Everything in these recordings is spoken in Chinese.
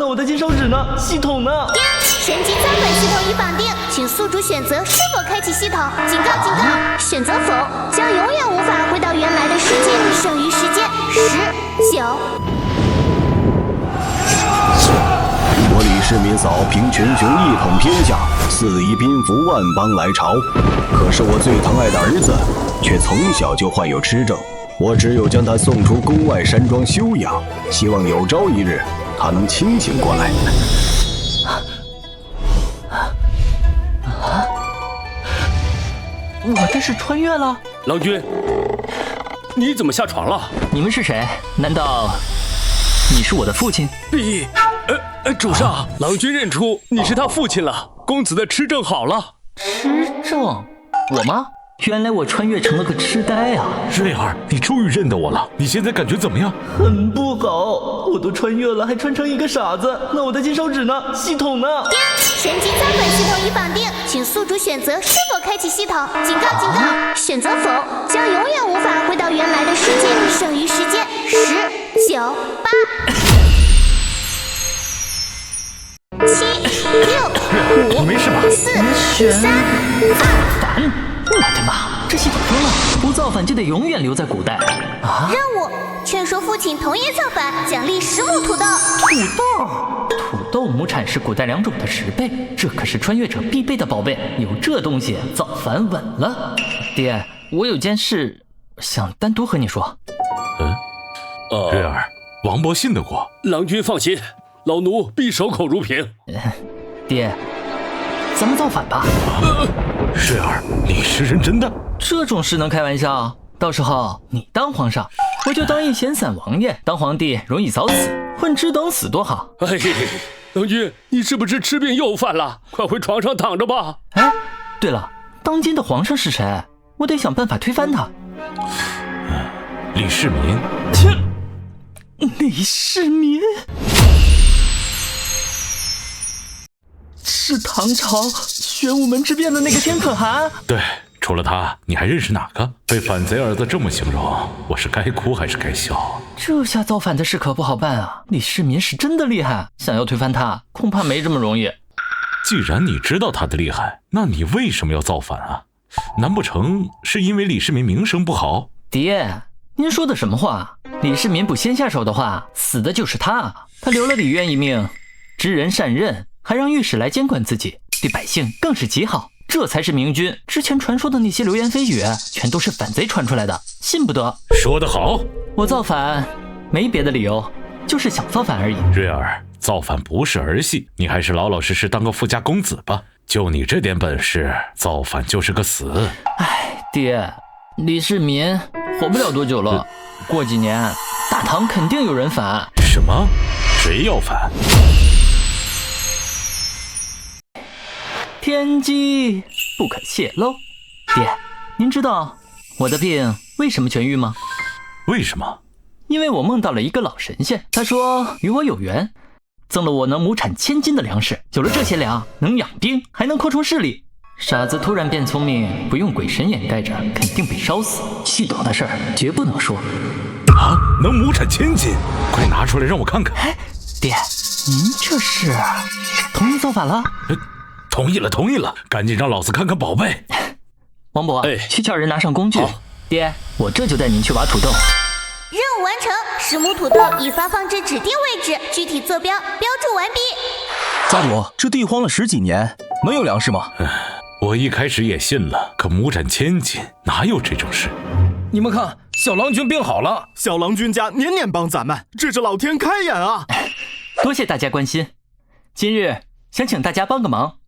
那我的金手指呢？系统呢？神级造反系统已绑定，请宿主选择是否开启系统。警告警告，选择否，将永远无法回到原来的世界。剩余时间10、9。我李世民扫平群雄，一统天下，肆意宾服万邦来朝。可是我最疼爱的儿子，却从小就患有痴症。我只有将他送出宫外山庄休养，希望有朝一日他能清醒过来。我这是穿越了？郎君，你怎么下床了？你们是谁？难道你是我的父亲？主上，郎君认出你是他父亲了。公子的痴症好了。痴症？我吗？原来我穿越成了个痴呆啊！瑞儿，你终于认得我了，你现在感觉怎么样？很不好，我都穿越了，还穿成一个傻子。那我的金手指呢？系统呢？神级造反系统已绑定，请宿主选择是否开启系统。警告警告，选择否，将永远无法回到原来的世界。剩余时间10、9、8、7、6、5、你没事吧4、3、2。我的妈，这系统疯了！不造反就得永远留在古代啊！任务：劝说父亲同意造反，奖励10亩土豆。土豆亩产是古代2种的10倍，这可是穿越者必备的宝贝。有这东西，造反稳了。爹，我有件事想单独和你说。瑞儿，王伯信得过。郎君放心，老奴必守口如瓶。爹，咱们造反吧。瑞儿，你是认真的？这种事能开玩笑？到时候你当皇上，我就当一闲散王爷。当皇帝容易早死，混吃等死多好。哎，郎君，你是不是吃病又犯了？快回床上躺着吧。哎，对了，当今的皇上是谁？我得想办法推翻他。李世民。李世民是唐朝玄武门之变的那个天可汗？对，除了他，你还认识哪个？被反贼儿子这么形容，我是该哭还是该笑？这下造反的事可不好办啊！李世民是真的厉害，想要推翻他，恐怕没这么容易。既然你知道他的厉害，那你为什么要造反啊？难不成是因为李世民名声不好？爹，您说的什么话？李世民不先下手的话，死的就是他。他留了李渊一命，知人善任，还让御史来监管自己，对百姓更是极好，这才是明君。之前传说的那些流言蜚语，全都是反贼传出来的，信不得。说得好，我造反没别的理由，就是想造反而已。瑞儿，造反不是儿戏，你还是老老实实当个富家公子吧。就你这点本事，造反就是个死。哎，爹，李世民活不了多久了，过几年大唐肯定有人反。什么？谁要反？天机不可泄露。爹，您知道我的病为什么痊愈吗？为什么？因为我梦到了一个老神仙，他说与我有缘，赠了我能亩产1000斤的粮食。有了这些粮，能养兵，还能扩充势力。傻子突然变聪明，不用鬼神掩盖着，肯定被烧死。系统的事儿绝不能说。啊，能亩产1000斤？快拿出来让我看看。哎，爹，您这是同意造反了？同意了，同意了，赶紧让老子看看宝贝。王伯，去叫人拿上工具。爹，我这就带您去挖土豆。任务完成，10亩土豆已发放至指定位置，具体坐标标注完毕。家主，这地荒了10几年，能有粮食吗？我一开始也信了，可亩产1000斤，哪有这种事？你们看，小郎君病好了，小郎君家年年帮咱们，这是老天开眼啊！多谢大家关心，今日想请大家帮个忙，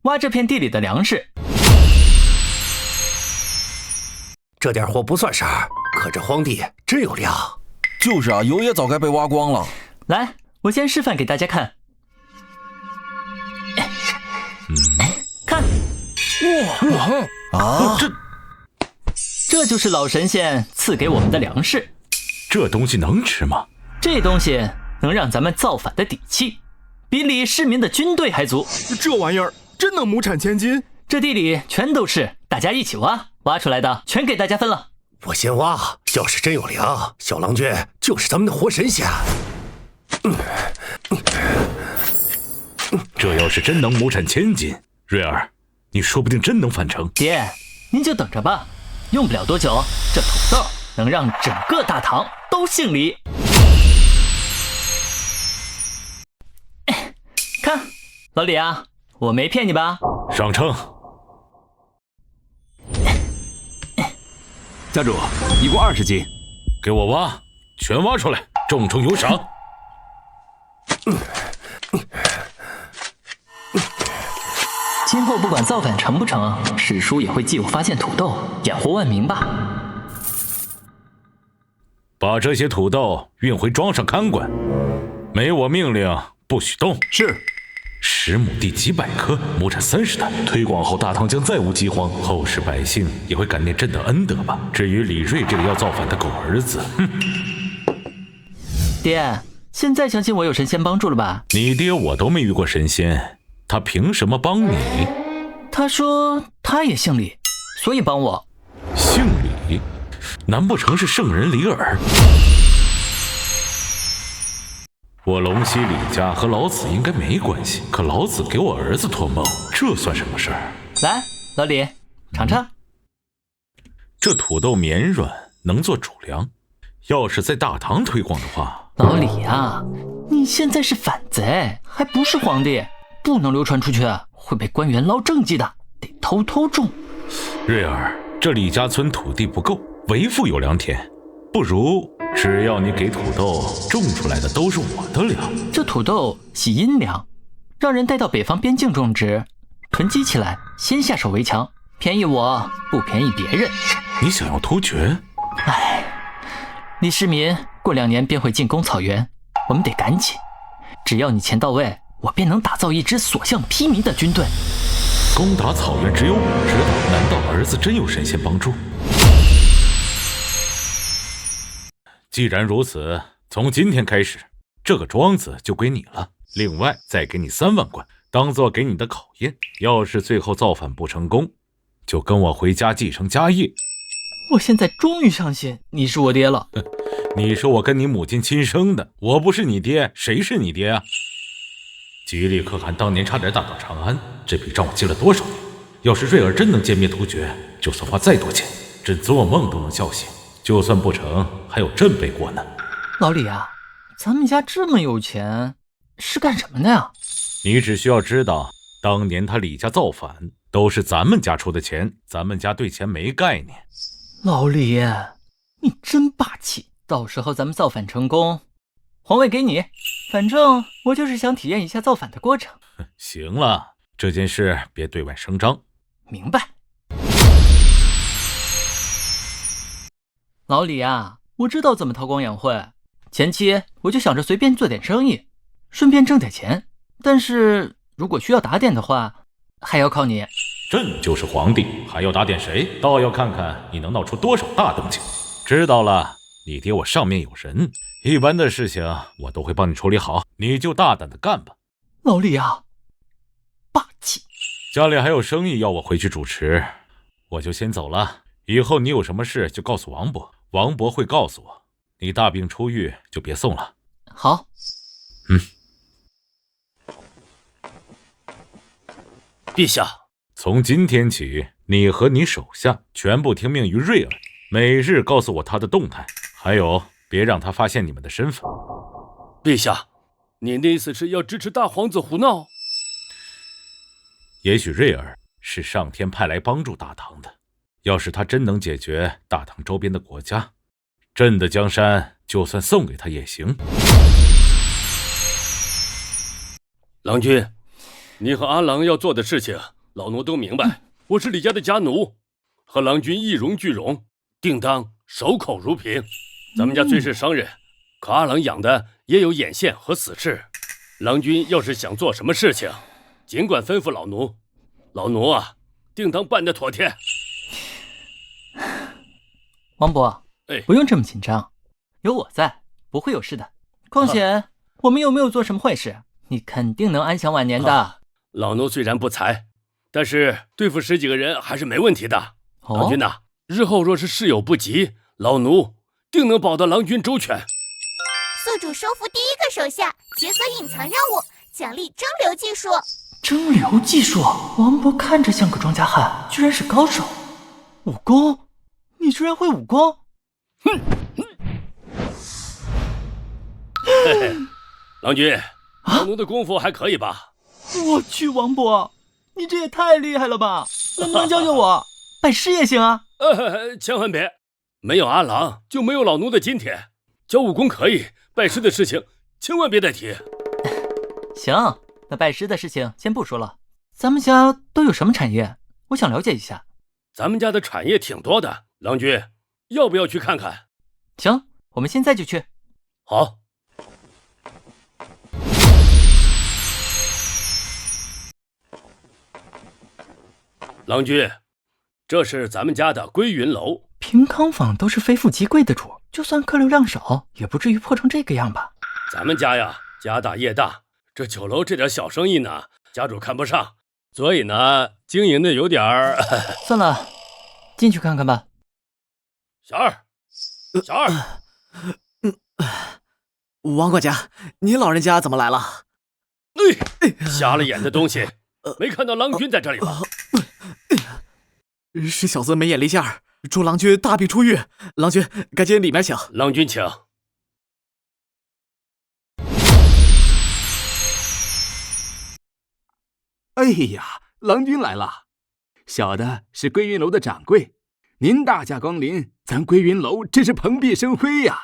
挖这片地里的粮食。这点活不算事儿，可这荒地真有粮。就是啊，油也早该被挖光了。来，我先示范给大家看。看，哇啊！这就是老神仙赐给我们的粮食。这东西能吃吗？这东西能让咱们造反的底气，比李世民的军队还足。这玩意儿真能亩产1000斤？这地里全都是，大家一起挖，挖出来的全给大家分了。我先挖，要是真有粮，小郎君就是咱们的活神仙。这要是真能亩产1000斤，瑞儿，你说不定真能反城。爹，您就等着吧，用不了多久，这土豆能让整个大唐都姓李。看，老李啊，我没骗你吧？上秤。家主，一共20斤，给我挖，全挖出来，重称有赏。今后不管造反成不成，史书也会记我发现土豆，掩护万民吧。把这些土豆运回庄上看管，没我命令不许动。是。10亩地几百棵，亩产30担。推广后，大唐将再无饥荒，后世百姓也会感念朕的恩德吧。至于李銳这个要造反的狗儿子，哼！爹，现在相信我有神仙帮助了吧？你爹我都没遇过神仙，他凭什么帮你？他说他也姓李，所以帮我。姓李？难不成是圣人李耳？我龙溪李家和老子应该没关系，可老子给我儿子托梦，这算什么事儿？来，老李，尝尝。这土豆绵软，能做主粮，要是在大唐推广的话……老李啊，你现在是反贼，还不是皇帝，不能流传出去，会被官员捞政绩的，得偷偷种。瑞儿，这李家村土地不够，为父有良田，不如……只要你给土豆种出来的都是我的粮。这土豆系阴粮，让人带到北方边境种植，囤积起来，先下手为强，便宜我不便宜别人。你想要突厥？唉，李世民过2年便会进攻草原，我们得赶紧。只要你钱到位，我便能打造一支所向披靡的军队。攻打草原只有我知道，难道儿子真有神仙帮助？既然如此，从今天开始，这个庄子就归你了。另外，再给你3万贯，当做给你的考验。要是最后造反不成功，就跟我回家继承家业。我现在终于相信你是我爹了。你说我跟你母亲亲生的，我不是你爹，谁是你爹啊？吉利可汗当年差点打到长安，这笔账我记了多少年？要是瑞儿真能歼灭突厥，就算花再多钱，朕做梦都能笑醒。就算不成，还有朕背锅呢。老李啊，咱们家这么有钱，是干什么的呀？你只需要知道，当年他李家造反，都是咱们家出的钱，咱们家对钱没概念。老李，你真霸气！到时候咱们造反成功，皇位给你，反正我就是想体验一下造反的过程。行了，这件事别对外声张。明白。老李啊，我知道怎么韬光养晦。前期我就想着随便做点生意，顺便挣点钱。但是如果需要打点的话，还要靠你。朕就是皇帝，还要打点谁？倒要看看你能闹出多少大动静。知道了，你爹我上面有人，一般的事情我都会帮你处理好，你就大胆的干吧。老李啊，霸气！家里还有生意要我回去主持，我就先走了。以后你有什么事就告诉王伯，王伯会告诉我。你大病初愈就别送了。好。陛下，从今天起，你和你手下全部听命于瑞儿，每日告诉我他的动态，还有别让他发现你们的身份。陛下，您的意思是要支持大皇子胡闹？也许瑞儿是上天派来帮助大唐的。要是他真能解决大唐周边的国家，朕的江山就算送给他也行。郎君，你和阿郎要做的事情，老奴都明白。我是李家的家奴，和郎君一荣俱荣，定当守口如瓶。咱们家虽是商人，可阿郎养的也有眼线和死士。郎君要是想做什么事情，尽管吩咐老奴，老奴啊，定当办得妥帖。王伯，不用这么紧张，有我在，不会有事的。况且我们又没有做什么坏事，你肯定能安享晚年的。老奴虽然不才，但是对付10几个人还是没问题的。郎君呐，日后若是事有不及，老奴定能保得郎君周全。宿主收服第1个手下，解锁隐藏任务，奖励蒸馏技术。蒸馏技术，王博看着像个庄稼汉，居然是高手。武功？你居然会武功？哼！嘿嘿，郎君，老奴的功夫还可以吧？我去，王博，你这也太厉害了吧！能不能教教我？拜师也行啊。千万别，没有阿郎就没有老奴的今天。教武功可以，拜师的事情千万别再提。行，那拜师的事情先不说了。咱们家都有什么产业？我想了解一下。咱们家的产业挺多的，郎君要不要去看看？行，我们现在就去。好。郎君，这是咱们家的归云楼。平康坊都是非富即贵的主，就算客流量少，也不至于破成这个样吧？咱们家呀，家大业大，这酒楼这点小生意呢，家主看不上，所以呢，经营的有点儿……算了，进去看看吧。小二，王管家，您老人家怎么来了？瞎了眼的东西，没看到郎君在这里吗？是小孙没眼力见儿，祝郎君大病初愈。郎君赶紧里面请。郎君请。哎呀，郎君来了，小的是归云楼的掌柜，您大驾光临，咱归云楼真是蓬荜生辉呀。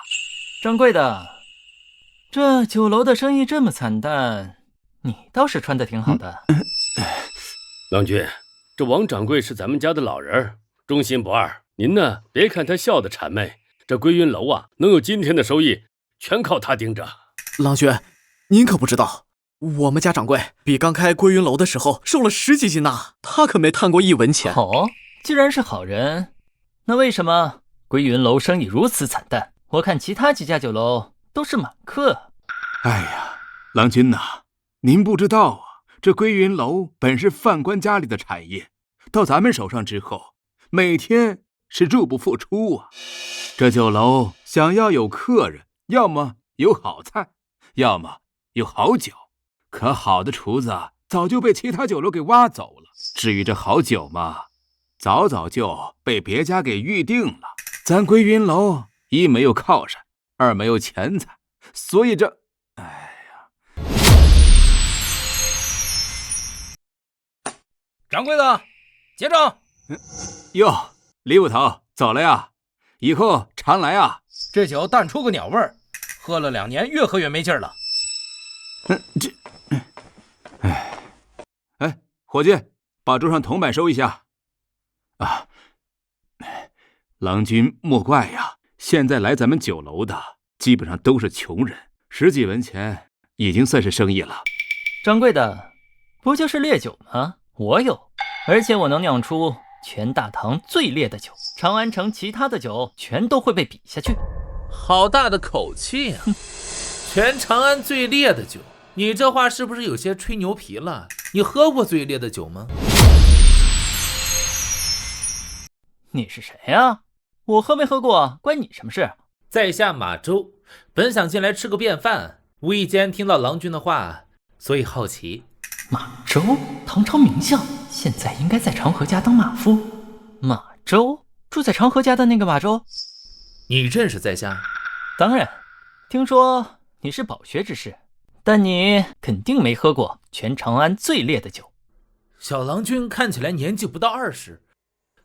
掌柜的，这酒楼的生意这么惨淡，你倒是穿得挺好的。郎君，这王掌柜是咱们家的老人，忠心不二。您呢，别看他笑得谄媚，这归云楼啊，能有今天的收益，全靠他盯着。郎君，您可不知道，我们家掌柜比刚开归云楼的时候瘦了10几斤呢，他可没贪过1文钱。哦，既然是好人，那为什么归云楼生意如此惨淡？我看其他几家酒楼都是满客。哎呀，郎君呐，您不知道啊，这归云楼本是宦官家里的产业，到咱们手上之后，每天是入不敷出啊。这酒楼想要有客人，要么有好菜，要么有好酒，可好的厨子早就被其他酒楼给挖走了。至于这好酒嘛，早就被别家给预定了。咱归云楼一没有靠山，二没有钱财，所以这……哎呀！掌柜的，结账。哟，李捕头走了呀？以后常来啊。这酒淡出个鸟味儿，喝了2年，越喝越没劲儿了。哎，伙计，把桌上铜板收一下。啊，郎君莫怪呀，现在来咱们酒楼的基本上都是穷人，10几文钱已经算是生意了。掌柜的，不就是烈酒吗？我有，而且我能酿出全大唐最烈的酒，长安城其他的酒全都会被比下去。好大的口气啊！全长安最烈的酒，你这话是不是有些吹牛皮了？你喝过最烈的酒吗？你是谁呀？我喝没喝过关你什么事？在下马周，本想进来吃个便饭，无意间听到郎君的话，所以好奇。马周，唐朝名将，现在应该在长河家当马夫。马周，住在长河家的那个马周？你认识在下？当然，听说你是饱学之士，但你肯定没喝过全长安最烈的酒。小郎君看起来年纪不到20，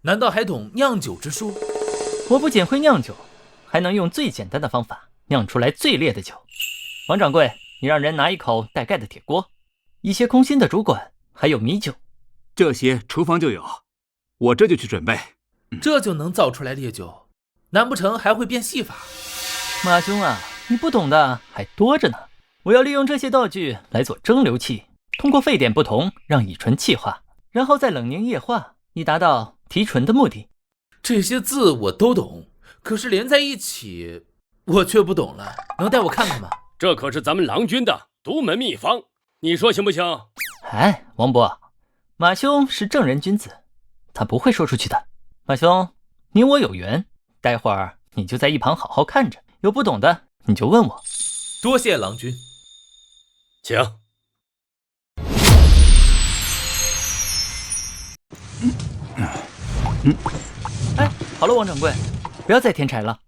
难道还懂酿酒之术？我不仅会酿酒，还能用最简单的方法酿出来最烈的酒。王掌柜，你让人拿一口带盖的铁锅，一些空心的竹管，还有米酒。这些厨房就有，我这就去准备。这就能造出来烈酒？难不成还会变戏法？马兄啊，你不懂的还多着呢。我要利用这些道具来做蒸馏器，通过沸点不同让乙醇气化，然后再冷凝液化，以达到提纯的目的。这些字我都懂，可是连在一起我却不懂了，能带我看看吗？这可是咱们郎君的独门秘方，你说行不行？哎，王伯，马兄是正人君子，他不会说出去的。马兄，你我有缘，待会儿你就在一旁好好看着，有不懂的你就问我。多谢郎君。请。哎，好了，王掌柜，不要再添柴了，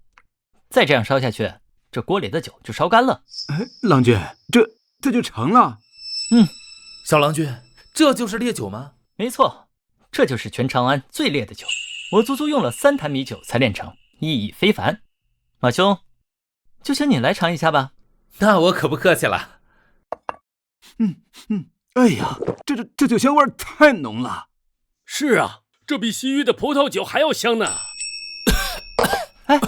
再这样烧下去，这锅里的酒就烧干了。哎，郎君，这就成了。小郎君，这就是烈酒吗？没错，这就是全长安最烈的酒，我足足用了3坛米酒才炼成，意义非凡。马兄，就请你来尝一下吧。那我可不客气了。哎呀，这酒香味太浓了。是啊，这比西域的葡萄酒还要香呢。哎，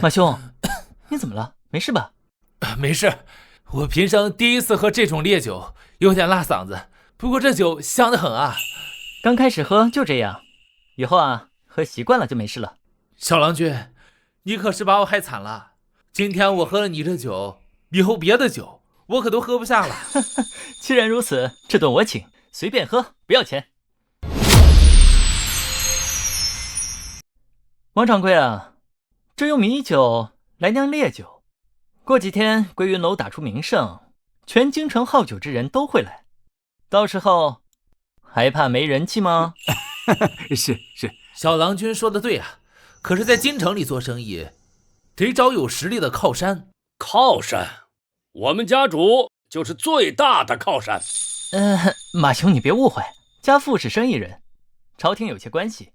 马兄，你怎么了？没事吧？没事，我平生第一次喝这种烈酒，有点辣嗓子。不过这酒香得很啊。刚开始喝就这样，以后啊，喝习惯了就没事了。小郎君，你可是把我害惨了。今天我喝了你这酒，以后别的酒我可都喝不下了。既然如此，这顿我请，随便喝，不要钱。王掌柜啊，这用米酒来酿烈酒，过几天归云楼打出名声，全京城好酒之人都会来，到时候还怕没人气吗？是，小郎君说的对啊，可是在京城里做生意，得找有实力的靠山。靠山，我们家主就是最大的靠山。马兄你别误会，家父是生意人，朝廷有些关系。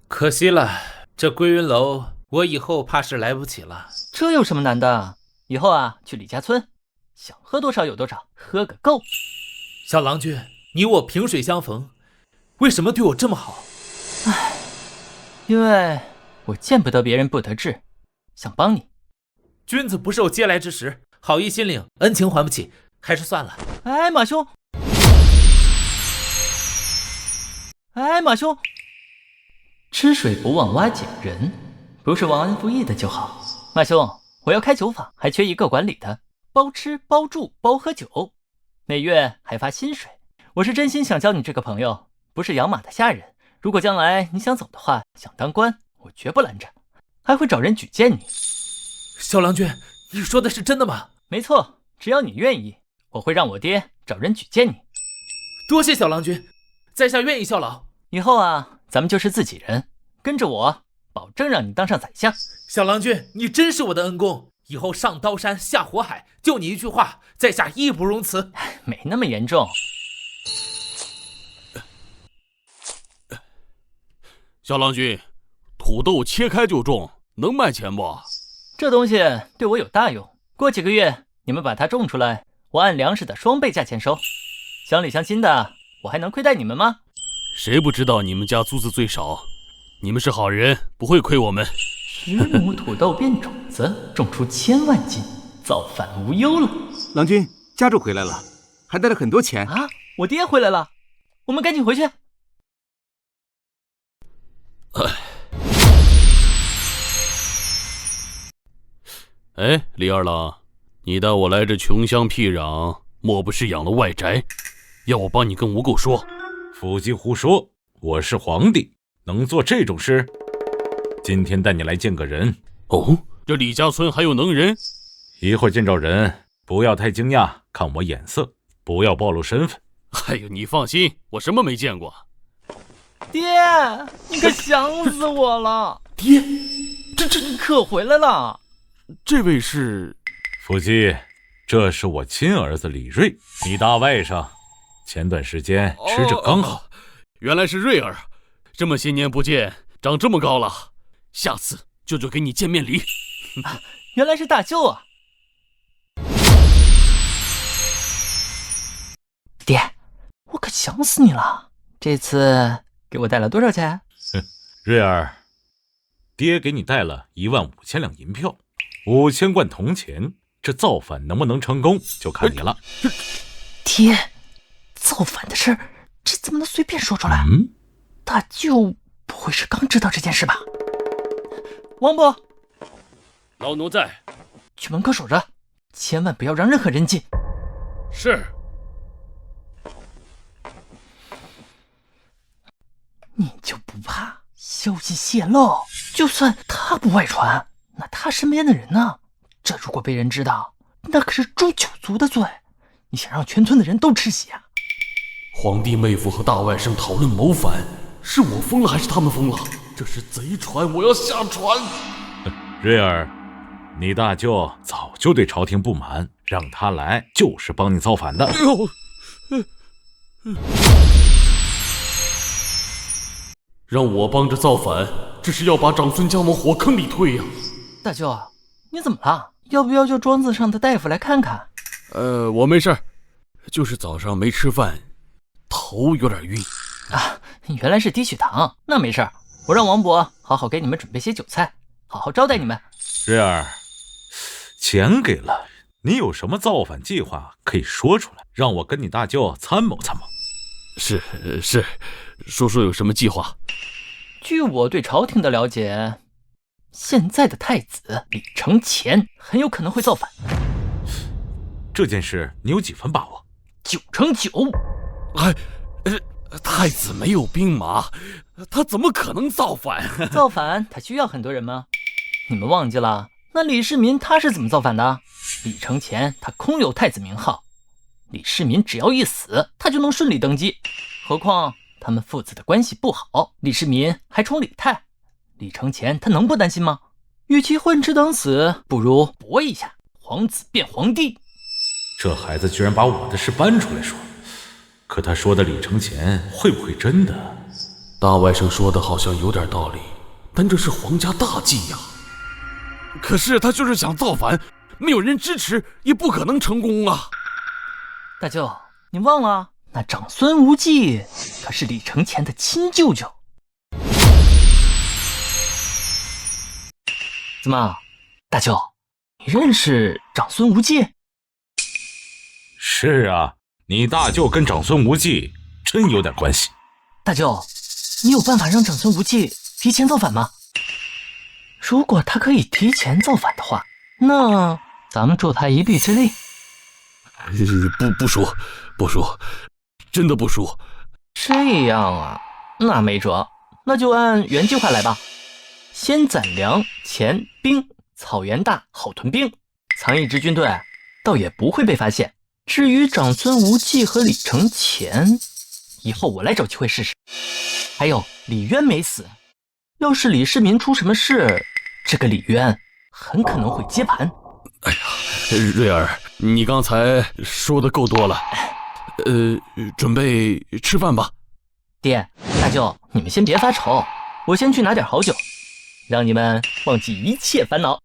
可惜了，这归云楼我以后怕是来不起了。这有什么难的？以后啊，去李家村，想喝多少有多少，喝个够。小郎君，你我萍水相逢，为什么对我这么好？因为我见不得别人不得志，想帮你。君子不受嗟来之食，好意心领，恩情还不起，还是算了。哎，马兄，吃水不忘挖井人，不是忘恩负义的就好。马兄，我要开酒坊，还缺一个管理的，包吃包住包喝酒，每月还发薪水。我是真心想交你这个朋友，不是养马的下人。如果将来你想走的话，想当官，我绝不拦着，还会找人举荐你。小郎君，你说的是真的吗？没错，只要你愿意，我会让我爹找人举荐你。多谢小郎君，在下愿意效劳。以后啊，咱们就是自己人，跟着我，保证让你当上宰相。小郎君，你真是我的恩公，以后上刀山下火海，就你一句话，在下义不容辞。没那么严重。小郎君，土豆切开就种，能卖钱不？这东西对我有大用，过几个月你们把它种出来，我按粮食的双倍价钱收。乡里乡亲的，我还能亏待你们吗？谁不知道你们家租子最少？你们是好人，不会亏我们。10亩土豆变种子，种出1000万斤，造反无忧了。郎君，家主回来了，还带了很多钱啊！我爹回来了，我们赶紧回去。哎，李二郎，你带我来这穷乡僻壤，莫不是养了外宅？要我帮你跟吴垢说？夫妻胡说，我是皇帝，能做这种事？今天带你来见个人。哦，这李家村还有能人？一会儿见着人，不要太惊讶，看我眼色，不要暴露身份。哎呦，你放心，我什么没见过。爹，你可想死我了！爹，你可回来了。这位是夫妻，这是我亲儿子李銳，你大外甥，前段时间吃着刚好。原来是銳儿，这么些年不见，长这么高了，下次舅舅给你见面礼。原来是大舅啊！爹，我可想死你了，这次给我带了多少钱？銳儿，爹给你带了15000两银票，5000贯铜钱，这造反能不能成功，就看你了。爹，造反的事，这怎么能随便说出来？大舅不会是刚知道这件事吧？王伯，老奴在，去门口守着，千万不要让任何人进。是。你就不怕消息泄露？就算他不外传，那他身边的人呢？这如果被人知道，那可是诛九族的罪。你想让全村的人都吃血啊？皇帝妹夫和大外甥讨论谋反，是我疯了还是他们疯了？这是贼船，我要下船！瑞儿，你大舅早就对朝廷不满，让他来就是帮你造反的。哎呦，让我帮着造反，这是要把长孙家往火坑里推呀！大舅，你怎么了？要不要叫庄子上的大夫来看看？我没事，就是早上没吃饭，头有点晕。啊，原来是低血糖，那没事，我让王伯好好给你们准备些酒菜，好好招待你们。瑞儿，钱给了，你有什么造反计划可以说出来，让我跟你大舅参谋参谋。是，说有什么计划？据我对朝廷的了解，现在的太子李承乾很有可能会造反。这件事你有几分把握？9成9。太子没有兵马，他怎么可能造反？造反他需要很多人吗？你们忘记了，那李世民他是怎么造反的？李承乾他空有太子名号，李世民只要一死，他就能顺利登基。何况他们父子的关系不好，李世民还宠李太，李承乾他能不担心吗？与其混吃等死，不如搏一下，皇子变皇帝。这孩子居然把我的事搬出来说，可他说的李承乾会不会真的？大外甥说的好像有点道理，但这是皇家大计呀。可是他就是想造反，没有人支持也不可能成功啊。大舅，你忘了那长孙无忌可是李承乾的亲舅舅。怎么，大舅，你认识长孙无忌？是啊，你大舅跟长孙无忌真有点关系。大舅，你有办法让长孙无忌提前造反吗？如果他可以提前造反的话，那咱们助他一臂之力。不说，真的不说。这样啊，那没辙，那就按原计划来吧。先攒粮、钱、兵，草原大，好屯兵，藏一支军队，倒也不会被发现。至于长孙无忌和李承乾，以后我来找机会试试。还有李渊没死，要是李世民出什么事，这个李渊很可能会接盘。哎呀，瑞儿，你刚才说的够多了，准备吃饭吧。爹，大舅，你们先别发愁，我先去拿点好酒，让你们忘记一切烦恼。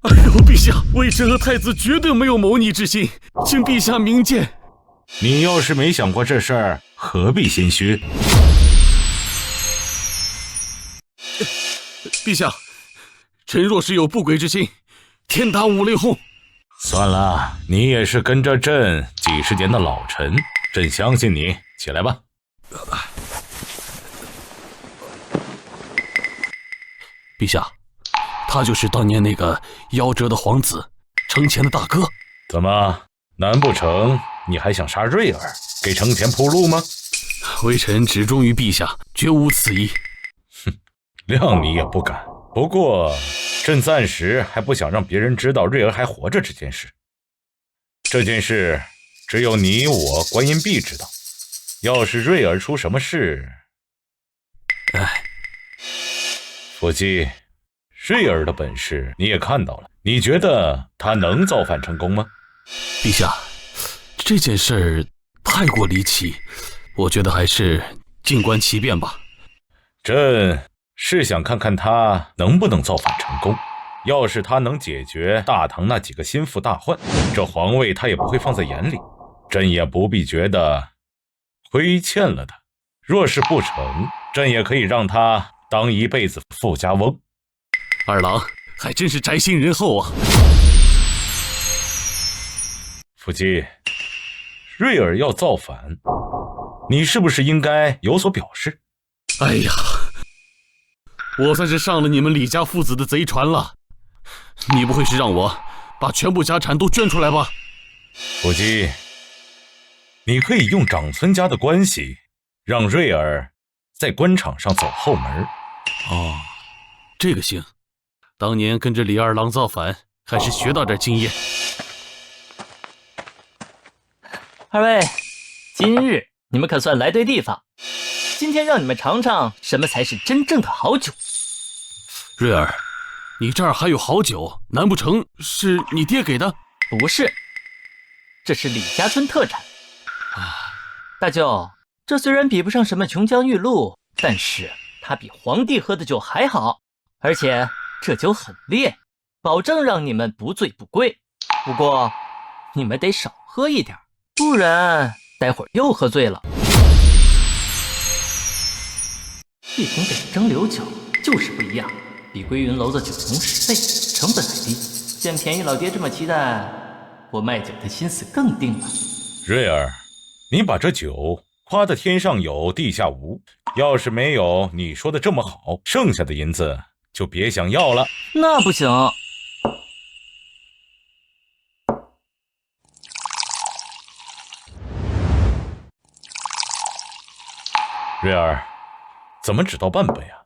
哎呦，陛下，微臣和太子绝对没有谋逆之心，请陛下明鉴。你要是没想过这事儿，何必心虚？陛下，臣若是有不轨之心，天打五雷轰。算了，你也是跟着朕几十年的老臣，朕相信你。起来吧。陛下，他就是当年那个夭折的皇子承乾的大哥。怎么，难不成你还想杀瑞儿，给承乾铺路吗？微臣只忠于陛下，绝无此意。哼，谅你也不敢。不过，朕暂时还不想让别人知道瑞儿还活着这件事。这件事只有你我观音壁知道。要是瑞儿出什么事，福晋，瑞儿的本事你也看到了，你觉得他能造反成功吗？陛下，这件事太过离奇，我觉得还是静观其变吧。朕是想看看他能不能造反成功。要是他能解决大唐那几个心腹大患，这皇位他也不会放在眼里，朕也不必觉得亏欠了他。若是不成，朕也可以让他当一辈子富家翁。二郎还真是宅心仁厚啊。福晋，瑞儿要造反，你是不是应该有所表示？哎呀，我算是上了你们李家父子的贼船了。你不会是让我把全部家产都捐出来吧？福晋，你可以用长孙家的关系，让瑞儿在官场上走后门。哦，这个行。当年跟着李二郎造反，还是学到点经验。二位，今日你们可算来对地方。今天让你们尝尝什么才是真正的好酒。瑞儿，你这儿还有好酒，难不成是你爹给的？不是，这是李家村特产。大舅，这虽然比不上什么琼浆玉露，但是它比皇帝喝的酒还好，而且这酒很烈，保证让你们不醉不归。不过你们得少喝一点，不然待会儿又喝醉了。一桶北蒸馏酒就是不一样，比归云楼的酒浓10倍，成本还低。见便宜老爹这么期待，我卖酒的心思更定了。瑞儿，你把这酒夸得天上有地下无，要是没有你说的这么好，剩下的银子就别想要了。那不行。瑞儿，怎么只倒半杯啊？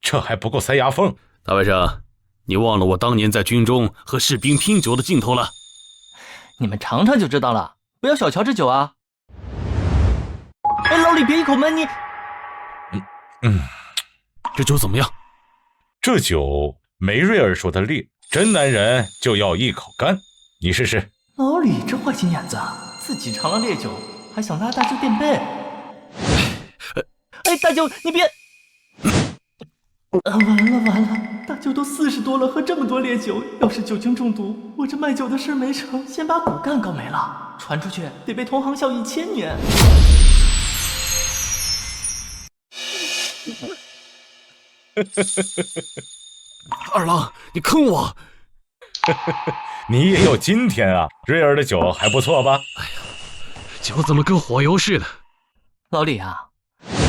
这还不够塞牙缝。大外甥，你忘了我当年在军中和士兵拼酒的劲头了？你们尝尝就知道了，不要小瞧这酒啊！哎，老李别一口闷你。这酒怎么样？这酒没瑞儿说的烈，真男人就要一口干。你试试。老李这坏心眼子，自己尝了烈酒，还想拉大舅垫背。哎，大舅你别。完了，大舅都40多了，喝这么多烈酒，要是酒精中毒，我这卖酒的事没成，先把骨干搞没了，传出去得被同行笑1000年。二郎，你坑我！你也有今天啊！瑞儿的酒还不错吧？哎呀，酒怎么跟火油似的？老李啊，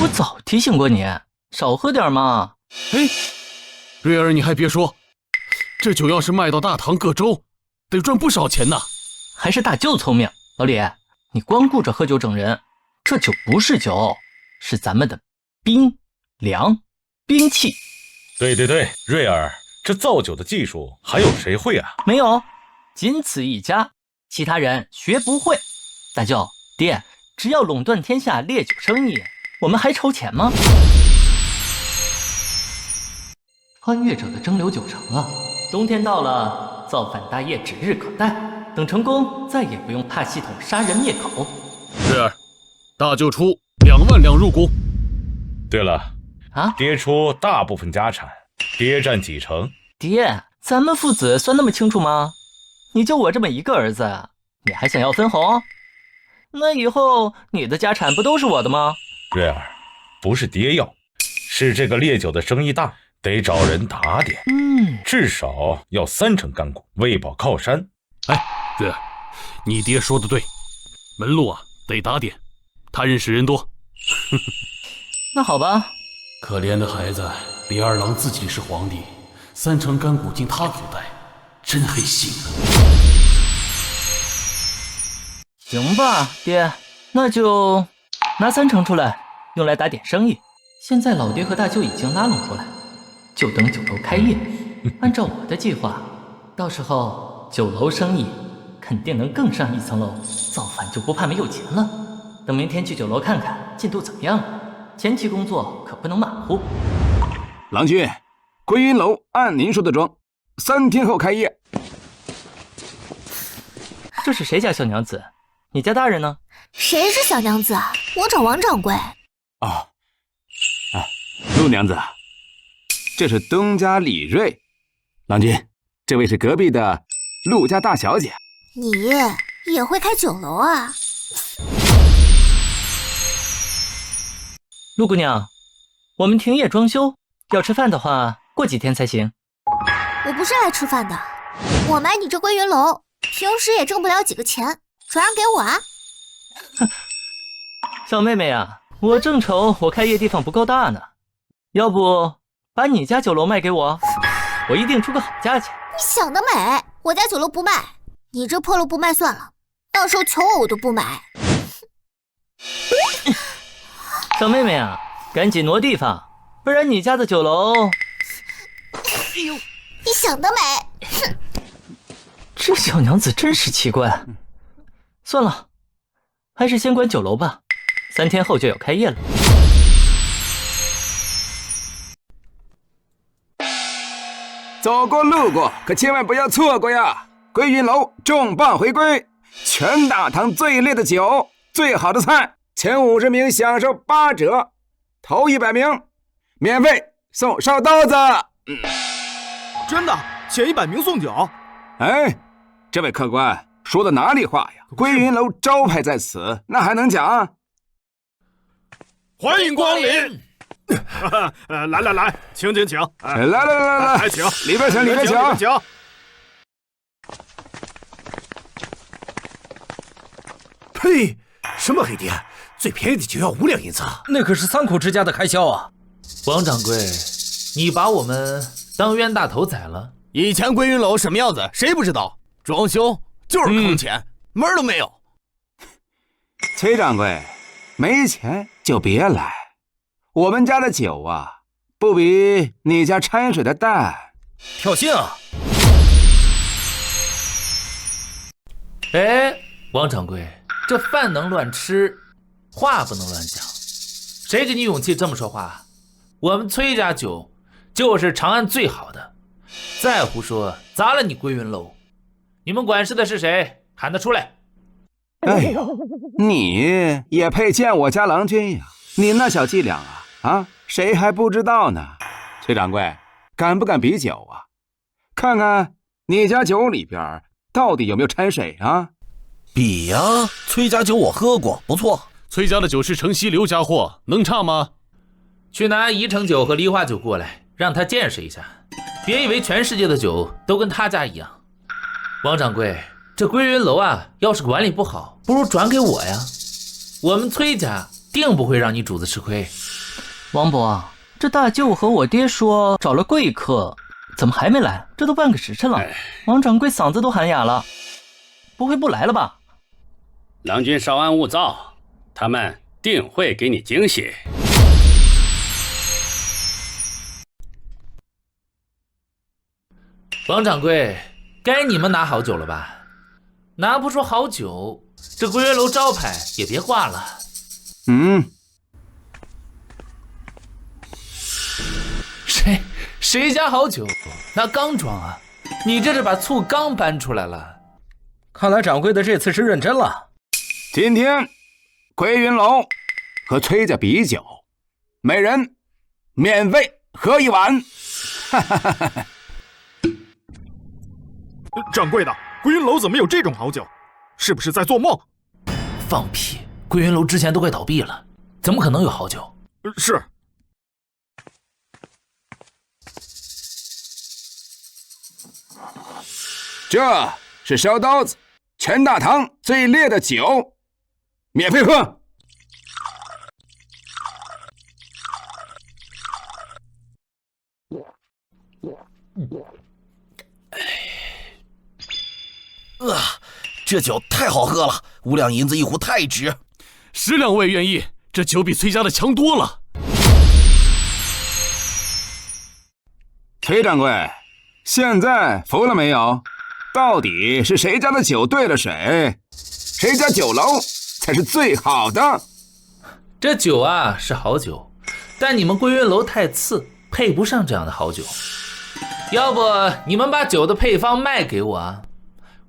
我早提醒过你，少喝点嘛。哎，瑞儿，你还别说，这酒要是卖到大唐各州，得赚不少钱呢。还是大舅聪明。老李，你光顾着喝酒整人，这酒不是酒，是咱们的兵粮兵器。对，瑞儿，这造酒的技术还有谁会啊？没有，仅此一家，其他人学不会。大舅爹，只要垄断天下烈酒生意，我们还愁钱吗？穿越者的蒸馏酒成了，冬天到了，造反大业指日可待。等成功，再也不用怕系统杀人灭口。瑞儿，大舅出2万两入股。对了啊，爹出大部分家产，爹占几成？爹，咱们父子算那么清楚吗？你就我这么一个儿子，你还想要分红？那以后你的家产不都是我的吗？瑞儿，不是爹要，是这个烈酒的生意大，得找人打点。至少要3成干股，为保靠山。哎，瑞儿，你爹说的对，门路啊得打点，他认识人多。那好吧。可怜的孩子，李二郎自己是皇帝，3成干股进他口袋，真黑心啊。行吧，爹，那就拿3成出来，用来打点生意。现在老爹和大舅已经拉拢过来，就等酒楼开业。按照我的计划，到时候酒楼生意肯定能更上一层楼，造反就不怕没有钱了。等明天去酒楼看看进度怎么样了，前期工作可不能马虎。郎君，归云楼按您说的装，3天后开业。这是谁家小娘子？你家大人呢？谁是小娘子啊？我找王掌柜。陆娘子，这是东家李瑞。郎君，这位是隔壁的陆家大小姐。你也会开酒楼啊？陆姑娘，我们停业装修，要吃饭的话，过几天才行。我不是来吃饭的，我买你这归云楼，平时也挣不了几个钱，转让给我啊！小妹妹啊，我正愁我开业地方不够大呢，要不把你家酒楼卖给我，我一定出个好价钱。你想得美，我家酒楼不卖，你这破楼不卖算了，到时候求我都不买。小妹妹啊，赶紧挪地方，不然你家的酒楼……哎呦，你想得美！哼，这小娘子真是奇怪。算了，还是先关酒楼吧。3天后就要开业了。走过路过，可千万不要错过呀！归云楼重磅回归，全大堂最烈的酒，最好的菜，前50名享受8折，头100名免费送烧刀子。真的？前100名送酒？哎，这位客官说的哪里话呀？归云楼招牌在此，那还能讲？欢迎光临。来，请。来，请，里边请。呸！什么黑店？最便宜的就要5两银子，那可是3口之家的开销啊！王掌柜，你把我们当冤大头宰了？以前归云楼什么样子，谁不知道？装修就是坑钱，门儿都没有。崔掌柜，没钱就别来。我们家的酒啊，不比你家掺水的淡。挑衅啊！哎，王掌柜，这饭能乱吃，话不能乱讲。谁给你勇气这么说话？我们崔家酒就是长安最好的，再胡说砸了你归云楼。你们管事的是谁？喊他出来！哎呦，你也配见我家郎君呀？你那小伎俩啊，谁还不知道呢？崔掌柜，敢不敢比酒啊？看看你家酒里边到底有没有掺水啊？比呀，崔家酒我喝过，不错。崔家的酒是城西刘家货，能差吗？去拿宜城酒和梨花酒过来，让他见识一下。别以为全世界的酒都跟他家一样。王掌柜，这归云楼啊，要是管理不好，不如转给我呀。我们崔家定不会让你主子吃亏。王伯，这大舅和我爹说找了贵客，怎么还没来？这都半个时辰了。王掌柜嗓子都喊哑了，不会不来了吧？郎君稍安勿躁，他们定会给你惊喜。王掌柜，该你们拿好酒了吧？拿不出好酒，这归云楼招牌也别挂了。谁家好酒？那缸装啊！你这是把醋缸搬出来了。看来掌柜的这次是认真了。今天归云楼和崔家比酒，每人免费喝1碗。掌柜的，归云楼怎么有这种好酒？是不是在做梦？放屁！归云楼之前都快倒闭了，怎么可能有好酒？是。这是烧刀子，全大堂最烈的酒，免费喝。这酒太好喝了，5两银子1壶太值。10两我也愿意，这酒比崔家的强多了。崔掌柜，现在服了没有？到底是谁家的酒兑了水？谁家酒楼才是最好的？这酒啊是好酒，但你们归云楼太次，配不上这样的好酒。要不你们把酒的配方卖给我啊？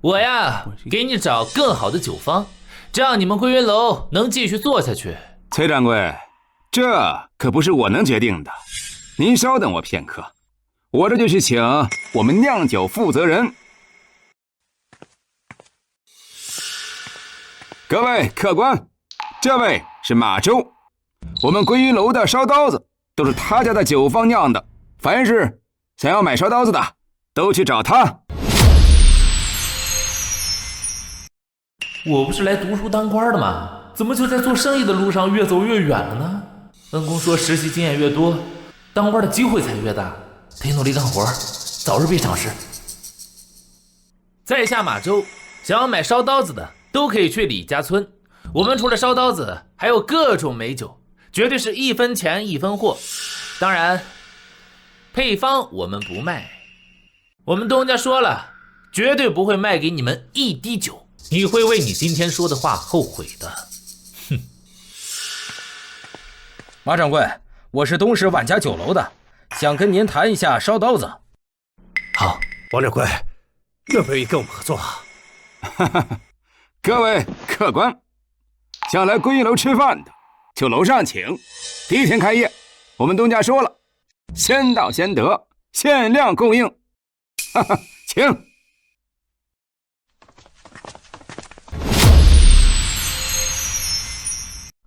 我呀给你找更好的酒方，这样你们归云楼能继续做下去。崔掌柜，这可不是我能决定的，您稍等我片刻，我这就去请我们酿酒负责人。各位客官，这位是马周，我们归云楼的烧刀子都是他家的酒坊酿的，凡是想要买烧刀子的都去找他。我不是来读书当官的吗？怎么就在做生意的路上越走越远了呢？恩公说实习经验越多，当官的机会才越大，得努力干活，早日被赏识。在下马周，想要买烧刀子的都可以去李家村，我们除了烧刀子还有各种美酒，绝对是1分钱1分货。当然配方我们不卖，我们东家说了，绝对不会卖给你们1滴酒，你会为你今天说的话后悔的。哼！马掌柜，我是东市万家酒楼的，想跟您谈一下烧刀子。好，王掌柜，愿不愿意跟我们合作？各位客官，想来归云楼吃饭的，就楼上请。第一天开业，我们东家说了，先到先得，限量供应。请。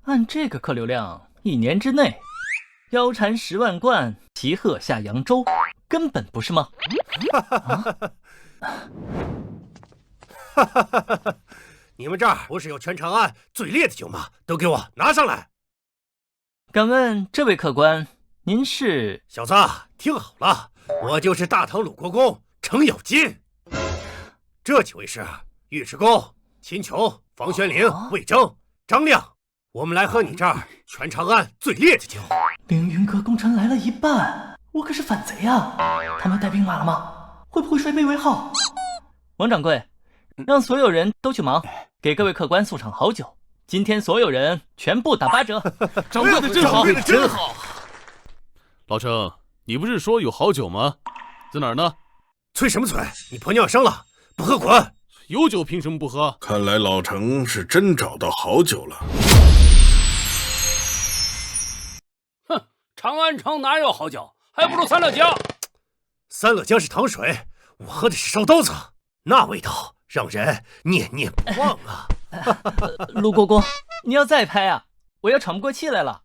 按这个客流量，1年之内腰缠10万贯，骑鹤下扬州，根本不是吗？你们这儿不是有全长安最烈的酒吗？都给我拿上来！敢问这位客官，您是？小子，听好了，我就是大唐鲁国公程咬金。这几位是尉迟恭、秦琼、房玄龄、魏征、张亮，我们来喝你这儿全长安最烈的酒。凌云阁功臣来了一半，我可是反贼啊！他们带兵马了吗？会不会率兵为号？王掌柜，让所有人都去忙，给各位客官送上好酒。今天所有人全部打8折。掌柜的真好，真好。老程，你不是说有好酒吗？在哪儿呢？催什么催？你婆娘生了，不喝滚！有酒凭什么不喝？看来老程是真找到好酒了。哼，长安城哪有好酒？还不如三乐江。三乐江是糖水，我喝的是烧刀子，那味道让人念念不忘啊！陆国公，你要再拍啊，我要喘不过气来了。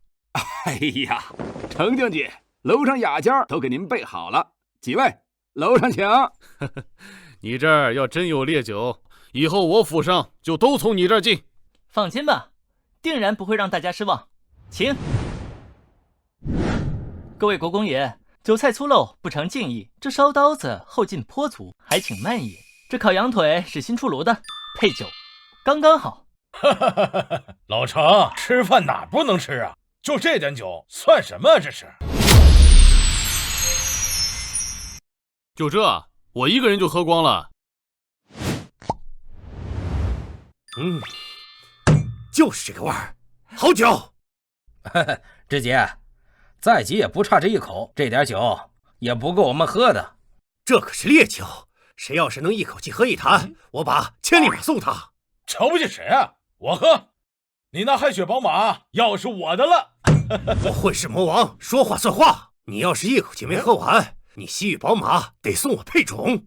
哎呀，程将军，楼上雅间都给您备好了，几位楼上请。你这儿要真有烈酒，以后我府上就都从你这儿进。放心吧，定然不会让大家失望。请各位国公爷，酒菜粗陋不成敬意，这烧刀子后劲颇足，还请慢饮。这烤羊腿是新出炉的，配酒刚刚好。老程，吃饭哪不能吃啊？就这点酒算什么？这是？就这，我一个人就喝光了。就是这个味儿，好酒。知节，再急也不差这一口，这点酒也不够我们喝的。这可是烈酒，谁要是能一口气喝一坛，我把千里马送他。瞧不起谁啊？我喝，你那汗血宝马要是我的了。我混世魔王，说话算话。你要是一口气没喝完，你西域宝马得送我配种。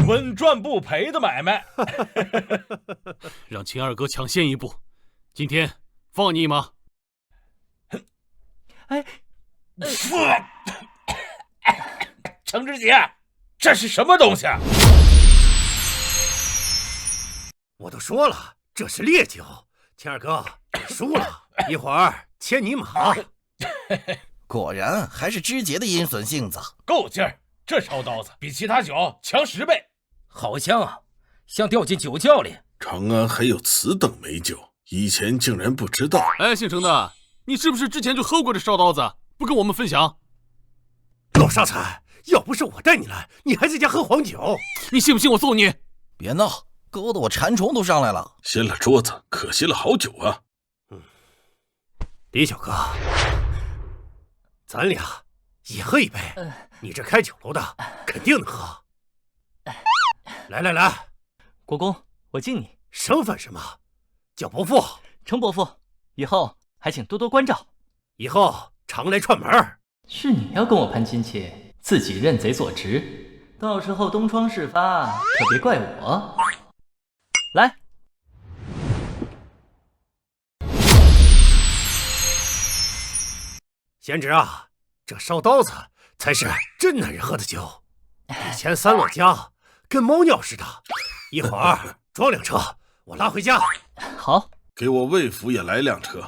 稳赚不赔的买卖。让秦二哥抢先一步，今天放你一马。程知节，这是什么东西？我都说了，这是烈酒。秦二哥，你输了，一会儿牵你马。果然还是知节的阴损性子，够劲儿！这烧刀子比其他酒强10倍，好香啊，像掉进酒窖里。长安还有此等美酒，以前竟然不知道。哎，姓程的，你是不是之前就喝过这烧刀子，不跟我们分享？老沙才，要不是我带你来，你还在家喝黄酒，你信不信我揍你？别闹，勾得我馋虫都上来了。掀了桌子，可惜了好酒啊。李小哥，咱俩也喝一杯。你这开酒楼的肯定能喝。来，国公，我敬你。生分什么？叫伯父。程伯父，以后还请多多关照。以后常来串门。是你要跟我攀亲戚，自己认贼作直，到时候东窗事发，可别怪我。来。贤侄啊，这烧刀子才是真男人喝的酒。以前三乐江跟猫尿似的，一会儿装辆车，我拉回家。好，给我魏府也来辆车。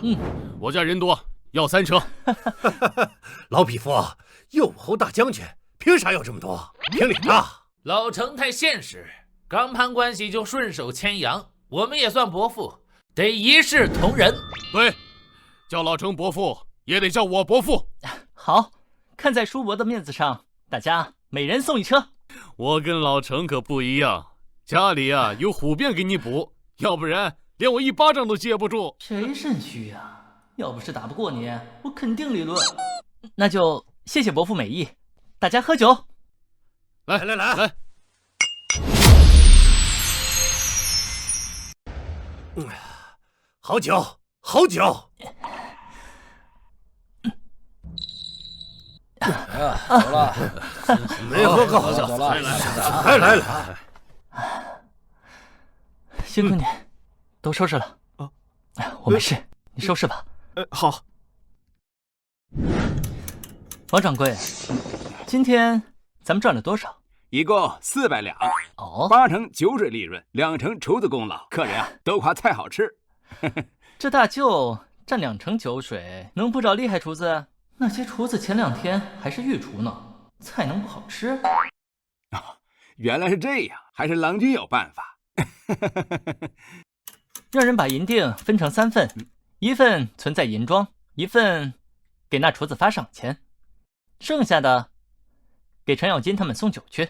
我家人多，要3车。老匹夫，右武侯大将军，凭啥要这么多？凭脸大。老程太现实，刚攀关系就顺手牵羊，我们也算伯父，得一视同仁。对，叫老程伯父，也得叫我伯父。好，看在叔伯的面子上，大家每人送1车。我跟老程可不一样，家里啊有虎鞭给你补，要不然连我1巴掌都接不住。谁肾虚啊？要不是打不过你，我肯定理论。那就谢谢伯父美意，大家喝酒。来！好酒，好酒！走了，没喝够，走了，来！辛苦你，都收拾了。我没事，你收拾吧。好。王掌柜，今天咱们赚了多少？一共400两。哦，8成酒水利润，2成厨子功劳。客人啊，都夸菜好吃。这大舅占2成酒水，能不找厉害厨子？那些厨子前2天还是御厨呢，菜能不好吃？原来是这样，还是郎君有办法。让人把银锭分成3份，1份存在银庄，1份给那厨子发赏钱，剩下的给程咬金他们送酒去。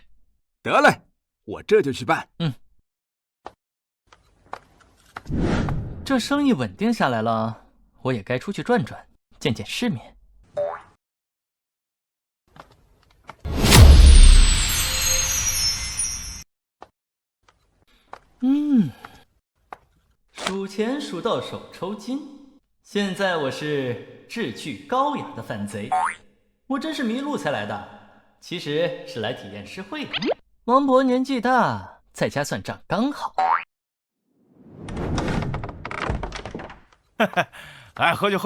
得嘞，我这就去办。这生意稳定下来了，我也该出去转转，见见世面。数钱数到手抽筋。现在我是志趣高雅的反贼，我真是迷路才来的，其实是来体验诗会的。王伯年纪大，在家算账刚好。来，喝酒。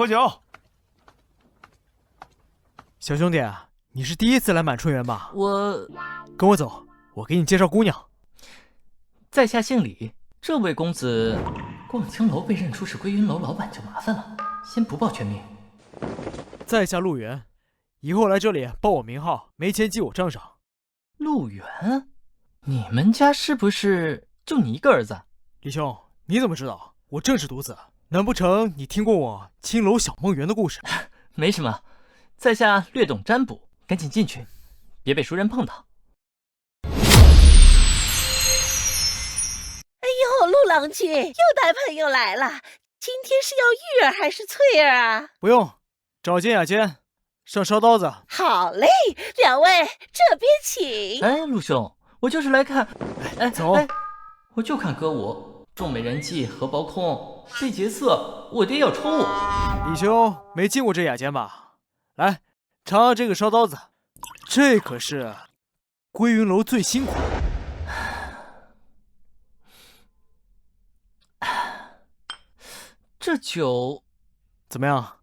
小兄弟，你是第一次来满春园吧？我跟我走，我给你介绍姑娘。在下姓李，这位公子逛青楼被认出是归云楼老板就麻烦了，先不报全名。在下陆源，以后来这里报我名号，没钱记我账上。陆源，你们家是不是就你一个儿子？李兄，你怎么知道？我正是独子。难不成你听过我青楼小梦园的故事？没什么，在下略懂占卜，赶紧进去，别被熟人碰到。哎呦，陆郎君又带朋友来了，今天是要玉儿还是翠儿啊？不用，找间雅间，上烧刀子。好嘞，两位这边请。哎，陆兄，我就是来看。走。我就看歌舞，众美人妓荷包空，被劫色，我爹要抽我。李兄没进过这雅间吧？来，尝尝这个烧刀子，这可是归云楼最新款。这酒怎么样？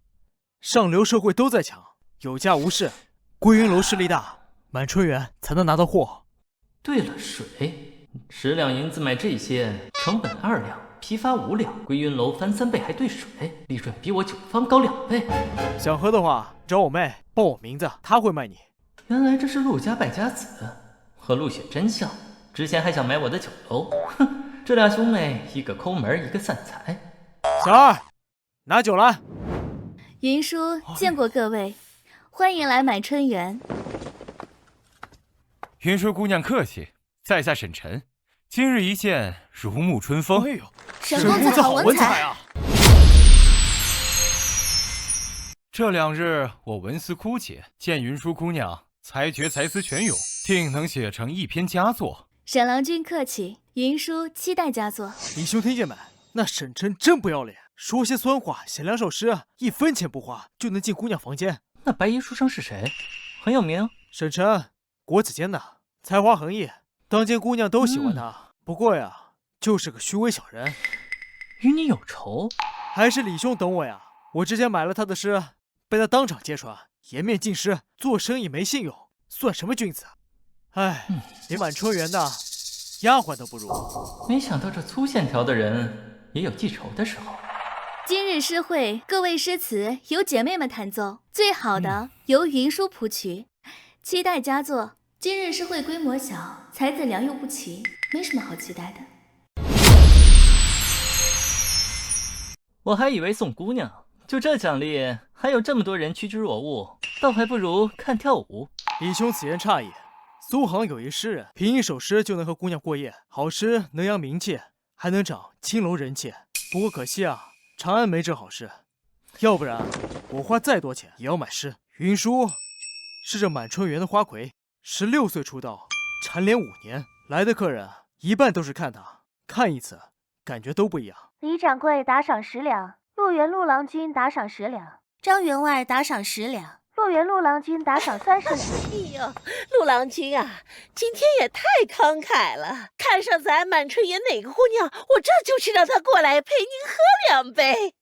上流社会都在抢，有价无市。归云楼势力大，满春园才能拿到货。对了，水，10两银子买这些，成本2两，批发5两，归云楼翻3倍还兑水，利润比我酒坊高2倍。想喝的话，找我妹，报我名字，她会卖你。原来这是陆家败家子，和陆雪真像。之前还想买我的酒楼，哼，这俩兄妹，一个抠门，一个散财。小二，拿酒来。云叔见过各位，欢迎来满春园。云叔姑娘客气，在下沈晨，今日一见如沐春风。哎呦，沈公子好文采啊！这2日我文思枯竭，见云叔姑娘才觉才思泉涌，定能写成一篇佳作。沈郎君客气，云叔期待佳作。李兄听见没？那沈晨真不要脸，说些酸话，写2首诗，1分钱不花就能进姑娘房间。那白衣书生是谁？很有名。沈晨，国子监的，才华横溢，当间姑娘都喜欢他。不过呀，就是个虚伪小人。与你有仇？还是李兄懂我呀？我之前买了他的诗，被他当场揭穿，颜面尽失，做生意没信用，算什么君子？哎，连满春园的丫鬟都不如。没想到这粗线条的人也有记仇的时候。今日诗会，各位诗词由姐妹们弹奏，最好的由云叔谱曲，期待佳作。今日诗会规模小，才子良莠不齐，没什么好期待的。我还以为送姑娘，就这奖励，还有这么多人趋之若鹜，倒还不如看跳舞。李兄此言差矣。苏杭有一诗人，凭1首诗就能和姑娘过夜，好诗能扬名气，还能长青楼人气。不过可惜啊，长安没这好事。要不然我花再多钱也要买诗。云舒是这满春园的花魁，16岁出道，蝉联5年，来的客人一半都是看他，看一次感觉都不一样。李掌柜打赏10两，陆源陆郎君打赏10两，张员外打赏10两，陆源陆郎君打赏30两。哎呦，陆郎君啊，今天也太慷慨了！看上咱满春园哪个姑娘，我这就是让她过来陪您喝2杯。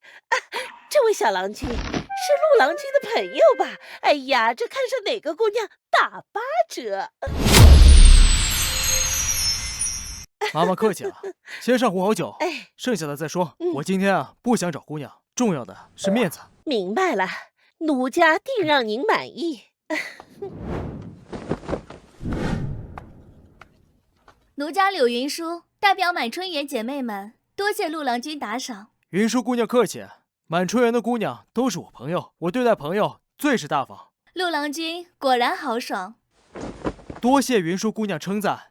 这位小郎君是陆郎君的朋友吧？哎呀，这看上哪个姑娘打8折。妈妈客气了，先上壶好酒，剩下的再说。我今天不想找姑娘，重要的是面子。明白了，奴家定让您满意。奴家柳云舒代表满春园姐妹们，多谢陆郎君打赏。云舒姑娘客气，满春园的姑娘都是我朋友，我对待朋友最是大方。陆郎君果然豪爽，多谢云舒姑娘称赞。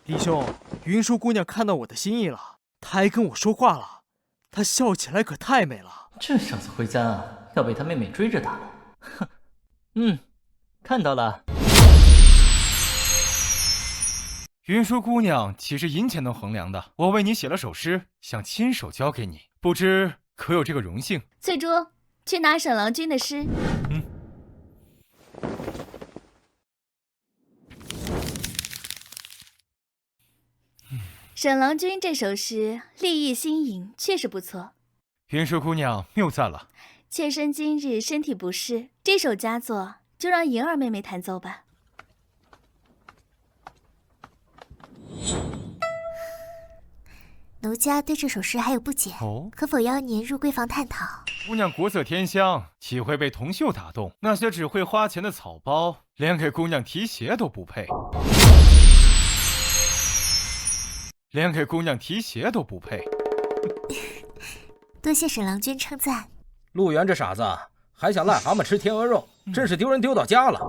李兄，云舒姑娘看到我的心意了，她还跟我说话了，她笑起来可太美了。这小子回家要被他妹妹追着打了。哼，看到了。云舒姑娘岂是银钱能衡量的？我为你写了首诗，想亲手交给你，不知可有这个荣幸？翠珠，去拿沈郎君的诗。沈郎君这首诗立意新颖，确实不错。云舒姑娘谬赞了。妾身今日身体不适，这首佳作就让银儿妹妹弹奏吧。奴家对这首诗还有不解，可否邀您入闺房探讨？姑娘国色天香，岂会被铜锈打动？那些只会花钱的草包，连给姑娘提鞋都不配。连给姑娘提鞋都不配。多谢沈郎君称赞。陆源这傻子还想癞蛤蟆吃天鹅肉，真是丢人丢到家了。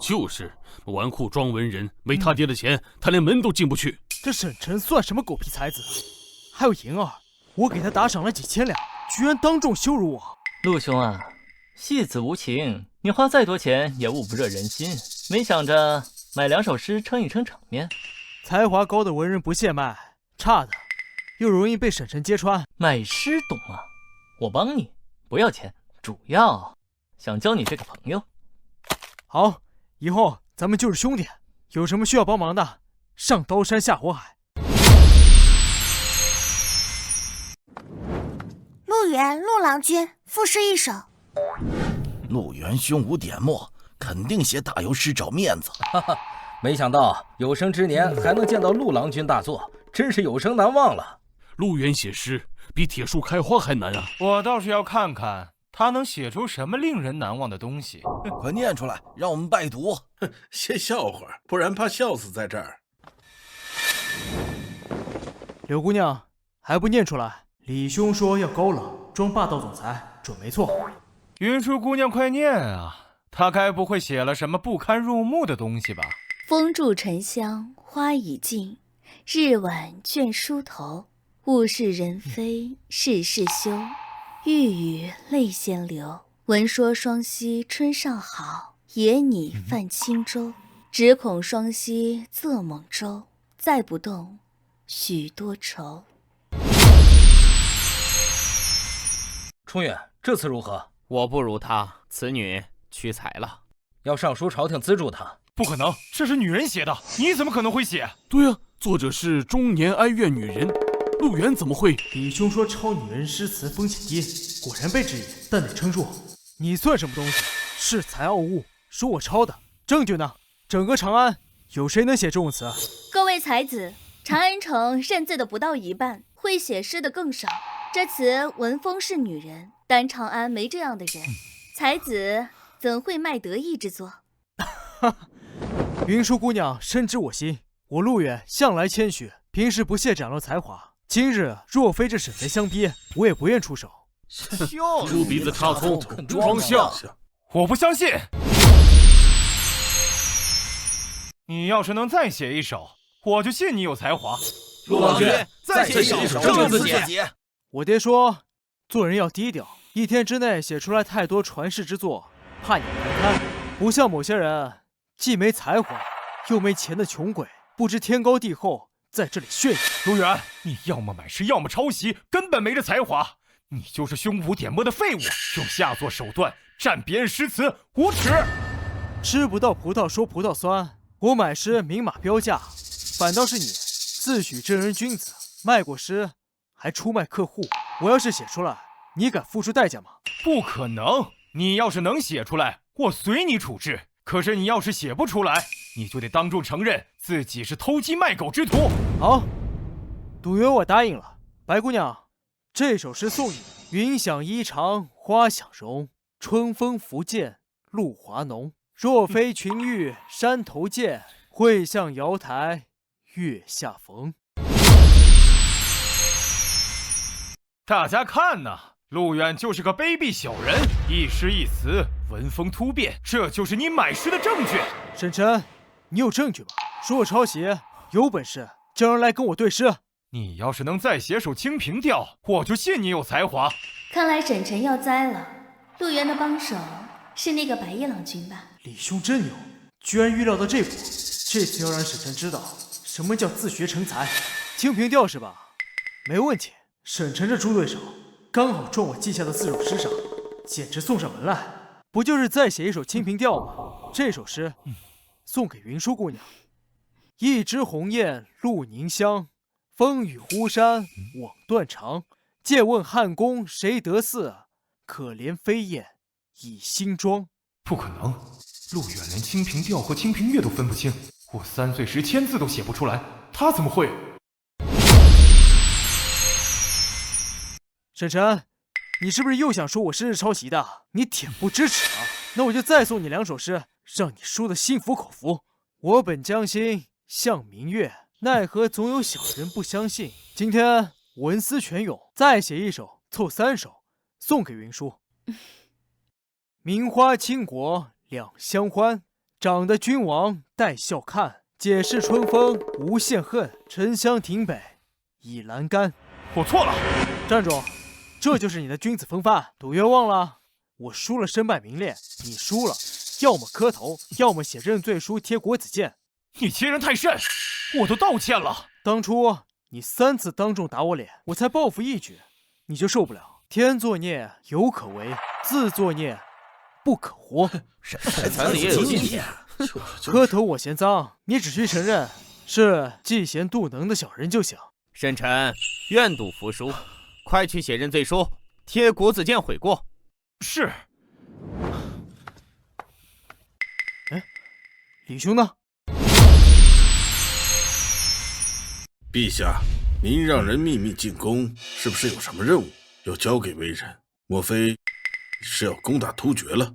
就是纨绔装文人，没他爹的钱，他连门都进不去。这沈晨算什么狗屁才子？还有银儿，我给他打赏了几千两，居然当众羞辱我。陆兄啊，戏子无情，你花再多钱也捂不热人心，没想着买2首诗撑一撑场面。才华高的文人不屑卖，差的又容易被沈晨揭穿。买诗懂吗？我帮你，不要钱，主要想交你这个朋友。好，以后咱们就是兄弟，有什么需要帮忙的，上刀山下火海。陆源陆郎君，赋诗一首。陆源胸无点墨，肯定写打油诗找面子。哈哈，没想到有生之年还能见到陆郎君大作，真是有生难忘了。陆源写诗比铁树开花还难啊！我倒是要看看他能写出什么令人难忘的东西。快念出来，让我们拜读。先笑会儿，不然怕笑死在这儿。柳姑娘还不念出来？李兄说要高冷，装霸道总裁，准没错。云舒姑娘快念啊！他该不会写了什么不堪入目的东西吧？风住沉香花已尽，日晚倦梳头。物是人非事事休，欲语泪先流。闻说双溪春尚好，野拟泛轻舟。只恐双溪作猛舟，再不动许多愁。春月，这次如何？我不如她，此女屈才了。要上书朝廷资助她。不可能，这是女人写的，你怎么可能会写？对啊，作者是中年哀怨女人，陆源怎么会？李兄说抄女人诗词风险低，果然被质疑，但得称住。你算什么东西？恃才傲物，说我抄的，证据呢？整个长安有谁能写这种词？各位才子，长安城认字的不到一半，会写诗的更少。这词文风是女人，但长安没这样的人，才子怎会卖得意之作？云舒姑娘深知我心，我陆远向来谦虚，平时不屑展露才华。今日若非这沈贼相逼，我也不愿出手。猪鼻子插葱，装笑。我不相信。你要是能再写一首，我就信你有才华。陆王君，再写一首正字节。我爹说，做人要低调，一天之内写出来太多传世之作，怕你难堪。不像某些人，既没才华又没钱的穷鬼，不知天高地厚，在这里炫耀。陆远，你要么买诗，要么抄袭，根本没这才华。你就是胸无点墨的废物，用下作手段占别人诗词，无耻！吃不到葡萄说葡萄酸，我买诗明码标价，反倒是你自诩正人君子，卖过诗还出卖客户。我要是写出来，你敢付出代价吗？不可能！你要是能写出来，我随你处置。可是你要是写不出来，你就得当众承认自己是偷鸡卖狗之徒。好，赌约我答应了。白姑娘，这首诗送你：云想衣裳花想容，春风拂槛露华浓。若非群玉山头见，会向瑶台月下逢。大家看呐，陆远就是个卑鄙小人，一诗一词，文风突变，这就是你买诗的证据。沈晨，你有证据吗？说我抄袭，有本事叫人来跟我对诗。你要是能再写首《清平调》，我就信你有才华。看来沈晨要栽了，陆源的帮手是那个白夜郎君吧？李兄真牛，居然预料到这步。这次要让沈晨知道什么叫自学成才。清平调是吧？没问题。沈晨这猪对手刚好撞我记下的4首诗上，简直送上门来。不就是再写一首清平调吗？这首诗送给云舒姑娘。一枝红艳露凝香，风雨忽山枉断肠。借问汉宫谁得似？可怜飞燕倚新妆。不可能，陆远连清平调和清平乐都分不清，我3岁时签字都写不出来，他怎么会？沈晨，你是不是又想说我诗是抄袭的？你恬不知耻啊！那我就再送你2首诗，让你说的心服口服。我本将心向明月，奈何总有小人不相信。今天文思泉涌，再写一首，凑3首，送给云舒。名花倾国两相欢，长得君王带笑看。解释春风无限恨，沉香亭北倚栏杆。我错了，站住！这就是你的君子风范。赌约忘了？我输了身败名裂，你输了，要么磕头，要么写认罪书贴国子监。你欺人太甚，我都道歉了。当初你3次当众打我脸，我才报复一举，你就受不了。天作孽犹可为，自作孽不可活。咱也有今天。磕头我嫌脏，你只需承认是嫉贤妒能的小人就行。沈晨，愿赌服输，快去写认罪书，贴国子监悔过。是。哎，李兄呢？陛下，您让人秘密进宫，是不是有什么任务要交给微臣？莫非是要攻打突厥了？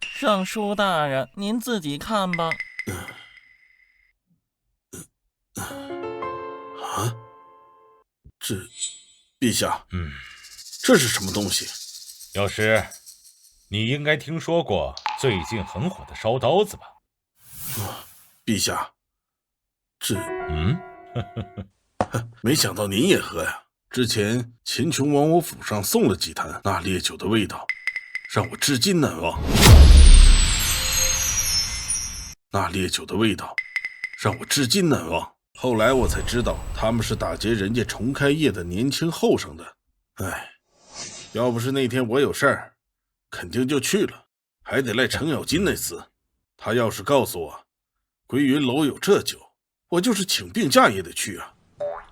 尚书大人，您自己看吧。啊，这，陛下，这是什么东西？药师，你应该听说过最近很火的烧刀子吧？陛下，这，没想到您也喝呀。之前秦琼往我府上送了几坛那烈酒的味道，让我至今难忘。那烈酒的味道让我至今难忘。后来我才知道他们是打劫人家重开业的年轻后生的。哎，要不是那天我有事儿，肯定就去了，还得赖程咬金那厮。他要是告诉我归云楼有这酒，我就是请病假也得去啊。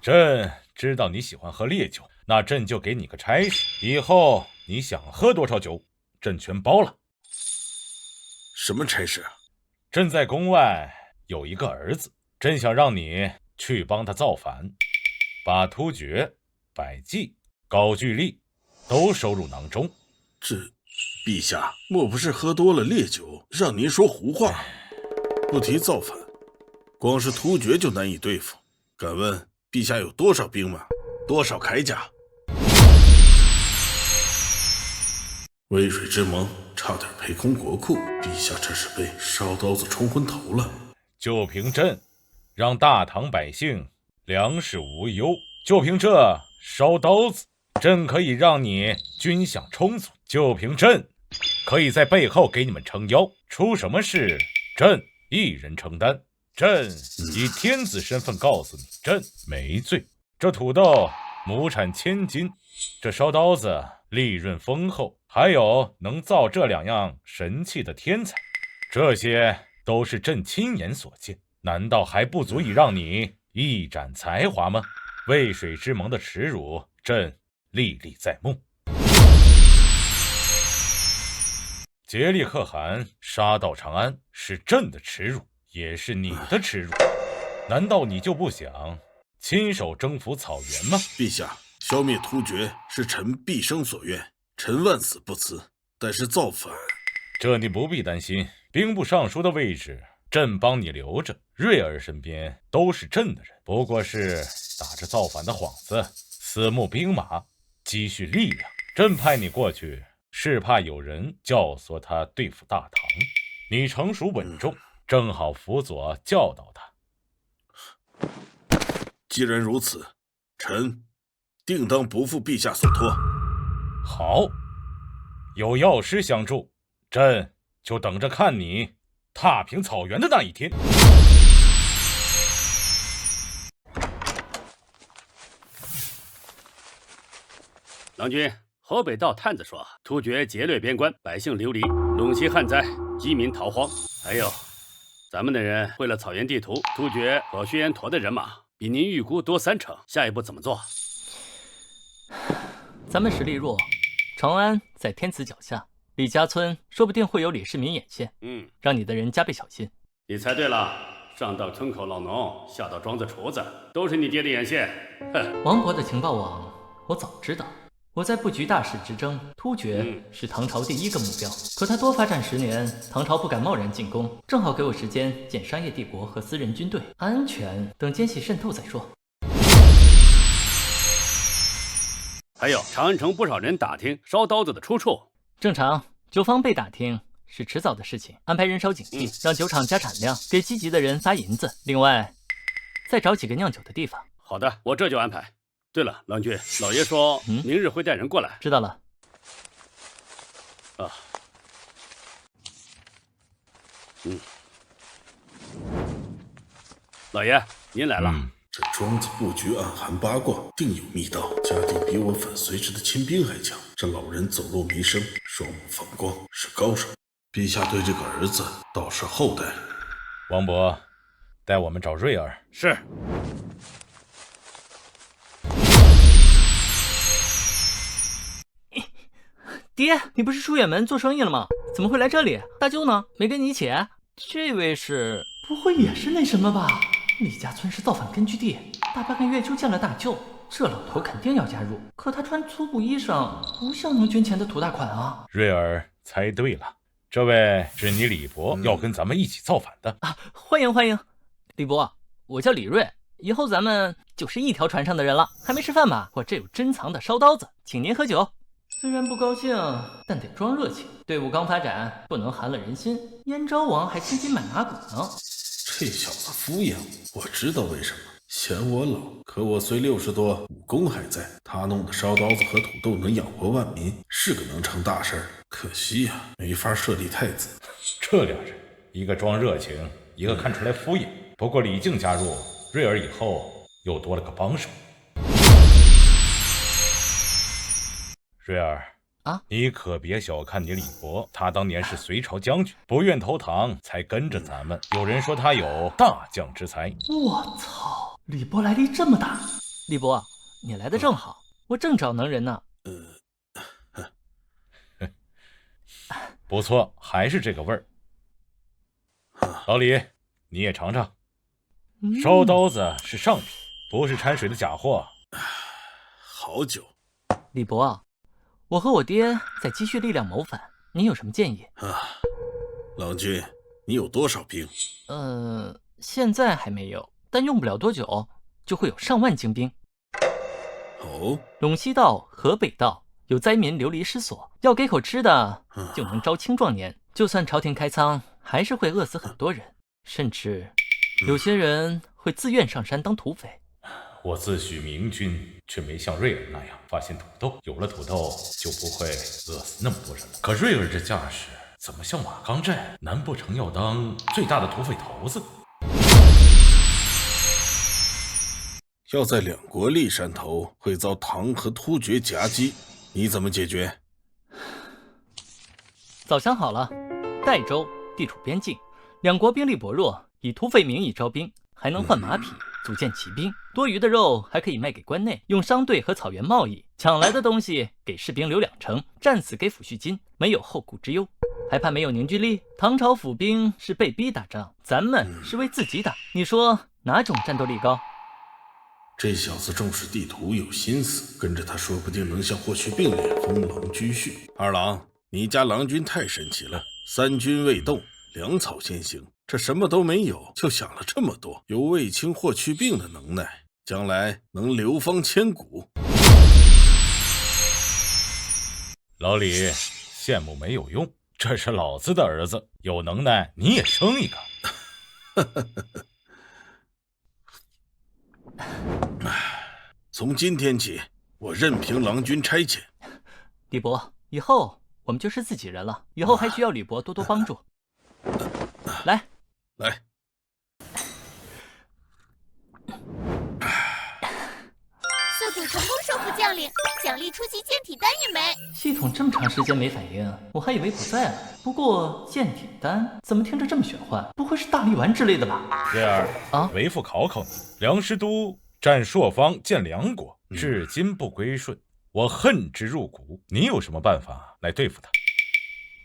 朕知道你喜欢喝烈酒，那朕就给你个差事，以后你想喝多少酒，朕全包了。什么差事啊？朕在宫外有一个儿子，朕想让你去帮他造反，把突厥、百济、高句丽都收入囊中。这，陛下，莫不是喝多了烈酒，让您说胡话？不提造反，光是突厥就难以对付。敢问陛下有多少兵马，多少铠甲？渭水之盟差点赔空国库。陛下这是被烧刀子冲昏头了。就凭朕，让大唐百姓粮食无忧，就凭这烧刀子，朕可以让你军饷充足，就凭朕可以在背后给你们撑腰，出什么事朕一人承担。朕以天子身份告诉你，朕没罪。这土豆亩产1000斤，这烧刀子利润丰厚，还有能造这2样神器的天才，这些都是朕亲眼所见，难道还不足以让你一展才华吗？渭水之盟的耻辱，朕历历在目。竭力可汗杀到长安，是朕的耻辱，也是你的耻辱。难道你就不想亲手征服草原吗？陛下，消灭突厥是臣毕生所愿，臣万死不辞。但是造反，这你不必担心，兵部尚书的位置朕帮你留着，瑞儿身边都是朕的人，不过是打着造反的幌子，私募兵马，积蓄力量。朕派你过去，是怕有人教唆他对付大唐。你成熟稳重，正好辅佐教导他。既然如此，臣定当不负陛下所托。好，有药师相助，朕就等着看你踏平草原的那一天。郎君，河北道探子说，突厥劫掠边关，百姓流离，陇西旱灾，饥民逃荒。还有，咱们的人绘了草原地图，突厥和薛延陀的人马比您预估多3成，下一步怎么做？咱们实力弱，长安在天子脚下，李家村说不定会有李世民眼线。让你的人加倍小心。你猜对了，上到村口老农，下到庄子厨子，都是你爹的眼线。哼！王国的情报网我早知道，我在布局大事之争，突厥是唐朝第1个目标。可他多发展10年，唐朝不敢贸然进攻，正好给我时间建商业帝国和私人军队，安全等奸细渗透再说。还有长安城不少人打听烧刀子的出处，正常，酒坊被打听是迟早的事情。安排人手警惕，让酒厂加产量，给积极的人发银子。另外，再找几个酿酒的地方。好的，我这就安排。对了，郎君，老爷说明日会带人过来。知道了。啊，老爷，您来了。这庄子布局暗含八卦，定有密道。家底比我粉碎时的亲兵还强。这老人走漏弥生，双目放光，是高手。陛下对这个儿子倒是厚待。王伯，带我们找瑞儿。是。爹，你不是出远门做生意了吗？怎么会来这里？大舅呢？没跟你一起？这位是？不会也是那什么吧？李家村是造反根据地，大半个月就见了大舅，这老头肯定要加入。可他穿粗布衣裳，不像能捐钱的土大款啊。瑞儿猜对了，这位是你李伯要跟咱们一起造反的啊！欢迎欢迎，李伯，我叫李瑞，以后咱们就是一条船上的人了。还没吃饭吧？我这有珍藏的烧刀子，请您喝酒。虽然不高兴，但得装热情。队伍刚发展，不能寒了人心。燕昭王还千金买马骨呢。这小子敷衍我，我知道为什么。嫌我老，可我虽60多，武功还在。他弄的烧刀子和土豆能养活万民，是个能成大事。可惜呀，没法设立太子。这2人，一个装热情，一个看出来敷衍。不过李靖加入，瑞儿以后又多了个帮手。瑞儿啊，你可别小看你李伯，他当年是隋朝将军，不愿投唐才跟着咱们。有人说他有大将之才。我操，李伯来历这么大！李伯，你来的正好，我正找能人呢。不错，还是这个味儿。老李，你也尝尝。烧刀子是上品，不是掺水的假货。好酒。李伯，我和我爹在积蓄力量谋反，您有什么建议？郎君，你有多少兵？现在还没有，但用不了多久就会有上万精兵。哦，陇西道、河北道有灾民流离失所，要给口吃的，就能招青壮年。就算朝廷开仓，还是会饿死很多人，甚至有些人会自愿上山当土匪。我自诩明君，却没像瑞尔那样发现土豆，有了土豆就不会饿死那么多人了。可瑞尔这架势，怎么像瓦岗寨？难不成要当最大的土匪头子？要在两国立山头，会遭唐和突厥夹击，你怎么解决？早想好了，代州地处边境，两国兵力薄弱，以土匪名义招兵，还能换马匹，组建骑兵，多余的肉还可以卖给关内，用商队和草原贸易，抢来的东西给士兵留2成，战死给抚恤金，没有后顾之忧。还怕没有凝聚力？唐朝府兵是被逼打仗，咱们是为自己打，你说哪种战斗力高？这小子重视地图，有心思，跟着他说不定能像霍去病那样封狼居胥。二郎，你家郎君太神奇了，3军未动，粮草先行，这什么都没有，就想了这么多，有卫青、霍去病的能耐，将来能流芳千古。老李，羡慕没有用，这是老子的儿子，有能耐你也生一个。从今天起，我任凭郎君差遣。李伯，以后我们就是自己人了，以后还需要吕伯多多帮助。来，速度成功收服将领，奖励初级舰体单1枚。系统这么长时间没反应，我还以为不在了。不过舰体单怎么听着这么玄幻？不会是大力丸之类的吧？瑞儿啊，为父考考你，梁师都占朔方建梁国，至今不归顺，我恨之入骨。你有什么办法来对付他？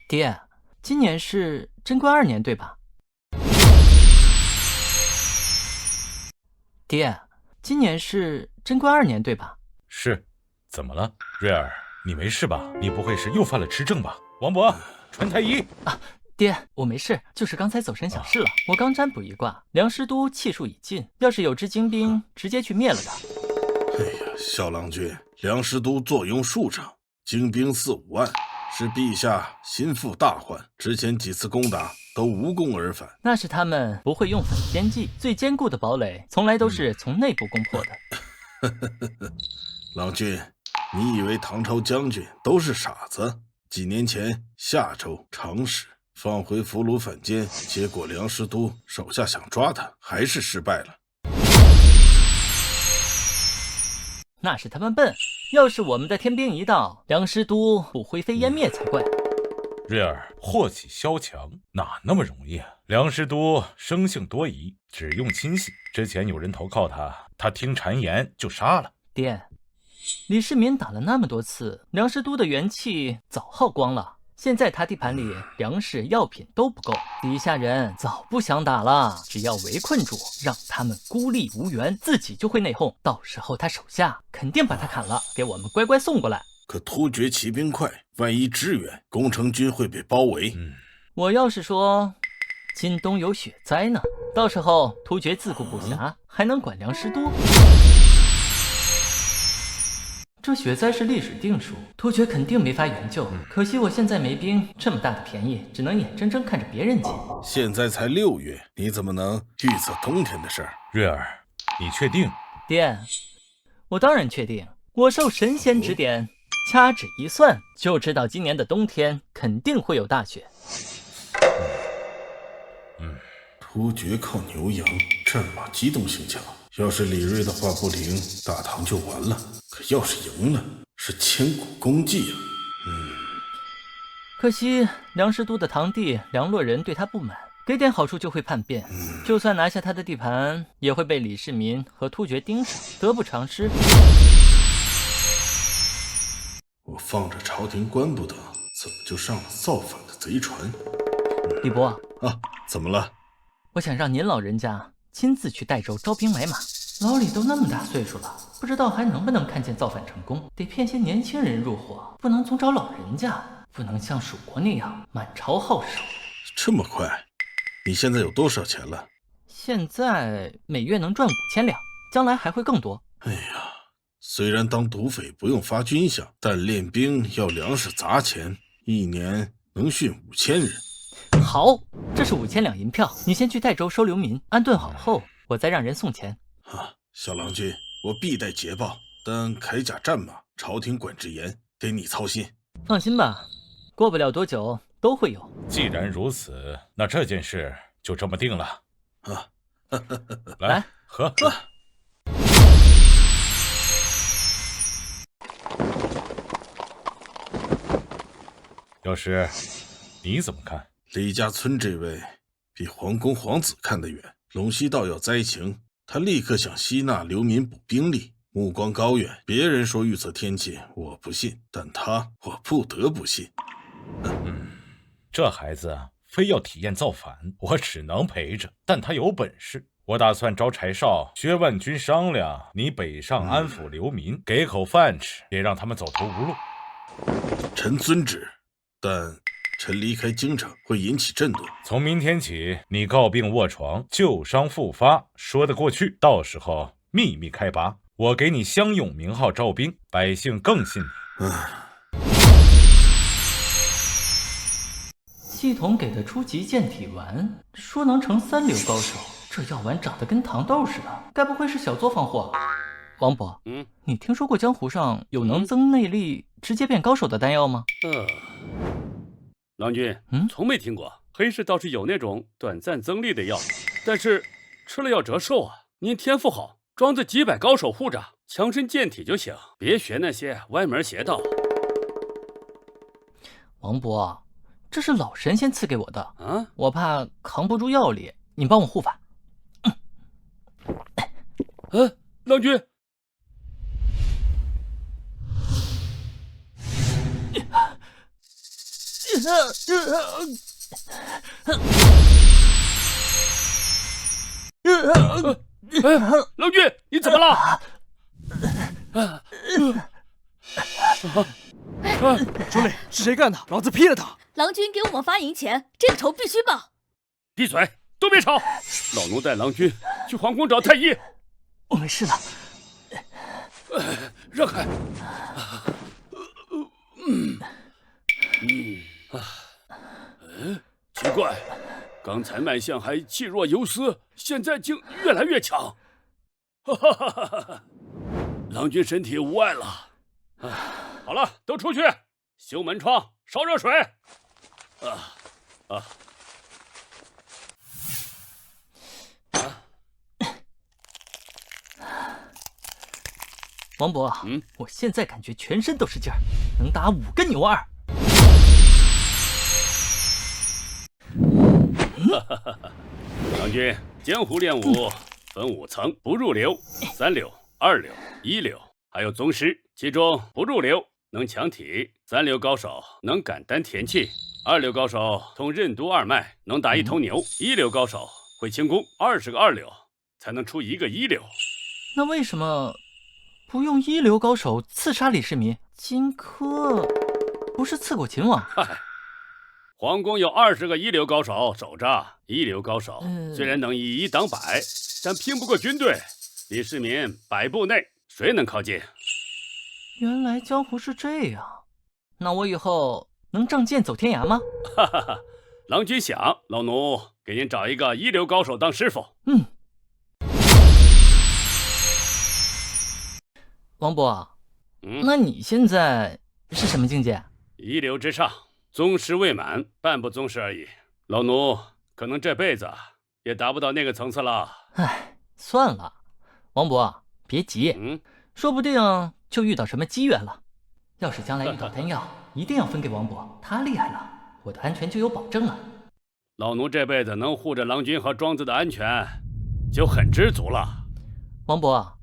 爹，今年是贞观2年对吧？爹，今年是贞观2年对吧？是，怎么了？瑞儿，你没事吧？你不会是又犯了痴症吧？王伯，传太医啊！爹，我没事，就是刚才走神想事了。我刚占卜一卦，梁师都气数已尽，要是有支精兵，直接去灭了他。哎呀，小郎君，梁师都坐拥数城，精兵4、5万，是陛下心腹大患。之前几次攻打都无功而返。那是他们不会用反间计，最坚固的堡垒从来都是从内部攻破的。郎君，你以为唐朝将军都是傻子？几年前夏州、长史放回俘虏反间，结果梁师都手下想抓他，还是失败了。那是他们笨，要是我们的天兵一到，梁师都不灰飞烟灭才怪。瑞儿，祸起萧墙哪那么容易啊？梁师都生性多疑，只用亲信。之前有人投靠他，他听谗言就杀了。爹，李世民打了那么多次，梁师都的元气早耗光了。现在他地盘里粮食、药品都不够，底下人早不想打了。只要围困住，让他们孤立无援，自己就会内讧。到时候他手下肯定把他砍了，给我们乖乖送过来。可突厥骑兵快，万一支援，攻城军会被包围。我要是说今冬有雪灾呢，到时候突厥自顾不暇，还能管梁师都？这雪灾是历史定数，突厥肯定没法援救。可惜我现在没兵，这么大的便宜只能眼睁睁看着别人捡。现在才6月，你怎么能预测冬天的事儿？瑞儿，你确定？爹，我当然确定，我受神仙指点，掐指一算就知道今年的冬天肯定会有大雪。突厥靠牛羊，战马机动性强，要是李銳的话不灵，大唐就完了。可要是赢了，是千古功绩啊！可惜梁师都的堂弟梁洛人对他不满，给点好处就会叛变，就算拿下他的地盘，也会被李世民和突厥盯上，得不偿失。我放着朝廷关不得，怎么就上了造反的贼船？李伯啊，怎么了？我想让您老人家亲自去代州招兵买马。老李都那么大岁数了，不知道还能不能看见造反成功，得骗些年轻人入伙，不能总找老人家，不能像蜀国那样满朝好手。这么快？你现在有多少钱了？现在每月能赚5000两，将来还会更多。哎呀，虽然当土匪不用发军饷，但练兵要粮食砸钱，1年能训5000人。好，这是5000两银票，你先去代州收流民，安顿好后，我再让人送钱。小郎君，我必带捷报，但铠甲战马，朝廷管制严，得你操心。放心吧，过不了多久都会有。既然如此，那这件事就这么定了。来喝。药师，你怎么看？李家村这位比皇宫皇子看得远。陇西道要灾情，他立刻想吸纳流民补兵力，目光高远。别人说预测天气，我不信，但我不得不信。这孩子非要体验造反，我只能陪着。但他有本事，我打算招柴少、薛万军商量，你北上安抚流民，给口饭吃，别让他们走投无路。臣遵旨，但臣离开京城会引起震动。从明天起，你告病卧床，旧伤复发，说得过去。到时候秘密开拔，我给你乡勇名号招兵，百姓更信你。系统给的初级健体丸，说能成3流高手，这药丸长得跟糖豆似的，该不会是小作坊货？王伯，你听说过江湖上有能增内力、直接变高手的丹药吗？郎君，从没听过。黑市倒是有那种短暂增力的药，但是吃了要折寿啊。您天赋好，庄子几百高手护着，强身健体就行，别学那些歪门邪道。王伯，这是老神仙赐给我的，我怕扛不住药力，你帮我护法。郎君。郎君，你怎么了？兄弟，是谁干的？老子劈了他！郎君给我们发银钱，这个仇必须报。闭嘴，都别吵！老奴带郎君去皇宫找太医。我没事的。让开！奇怪，刚才脉象还气若游丝，现在竟越来越强。郎君身体无碍了。好了，都出去，修门窗，烧热水。王伯，我现在感觉全身都是劲儿，能打5个牛二。郎君，江湖练武分5层，不入流、3流、2流、1流，还有宗师。其中不入流能强体，3流高手能感丹填气，2流高手通任督二脉，能打1头牛，1流高手会轻功，20个2流才能出1个1流。那为什么不用1流高手刺杀李世民？荆轲不是刺过秦王？皇宫有20个1流高手守着，1流高手虽然能以1挡100，但拼不过军队。李世民100步内谁能靠近？原来江湖是这样，那我以后能仗剑走天涯吗？郎君想，老奴给您找一个1流高手当师傅。王伯，那你现在是什么境界？1流之上，宗师未满，半步宗师而已。老奴可能这辈子也达不到那个层次了。算了，王伯别急，说不定就遇到什么机缘了。要是将来遇到丹药，一定要分给王伯，他厉害了，我的安全就有保证了。老奴这辈子能护着郎君和庄子的安全，就很知足了。王伯，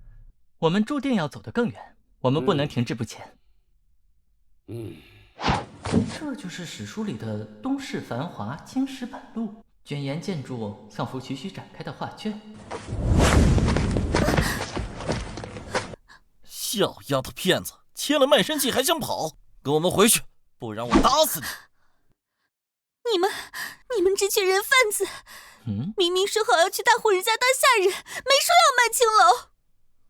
我们注定要走得更远，我们不能停滞不前。这就是史书里的东市繁华，青史本路，娟颜建筑像幅徐徐展开的画卷。小丫头片子，切了卖身契还想跑，跟我们回去，不然我打死你！你们这群人贩子，明明说好要去大户人家当下人，没说要卖青楼。